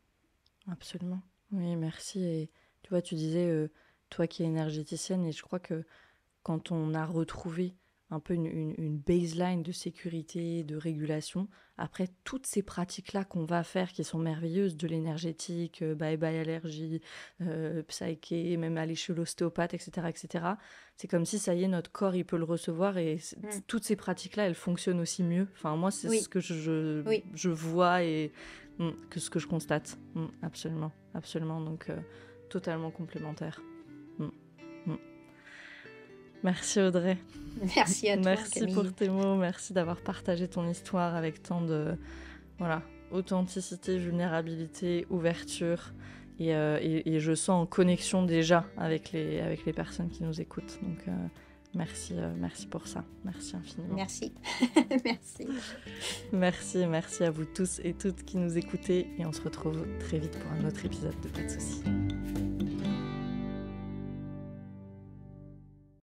Absolument. Oui, merci. Et tu vois, tu disais, toi qui es énergéticienne, et je crois que quand on a retrouvé un peu une baseline de sécurité, de régulation, après toutes ces pratiques-là qu'on va faire, qui sont merveilleuses, de l'énergétique, bye-bye allergie, psyché, même aller chez l'ostéopathe, etc., c'est comme si, ça y est, notre corps, il peut le recevoir, et toutes ces pratiques-là, elles fonctionnent aussi mieux. Enfin, moi, c'est ce que je vois et que ce que je constate. Absolument, absolument. Donc, totalement complémentaire. Merci Audrey. Merci à toi, merci Camille. Pour tes mots, merci d'avoir partagé ton histoire avec tant de authenticité, vulnérabilité, ouverture, et je sens en connexion déjà avec les personnes qui nous écoutent. Donc merci pour ça, merci infiniment. Merci. Merci à vous tous et toutes qui nous écoutez, et on se retrouve très vite pour un autre épisode de Pas de soucis.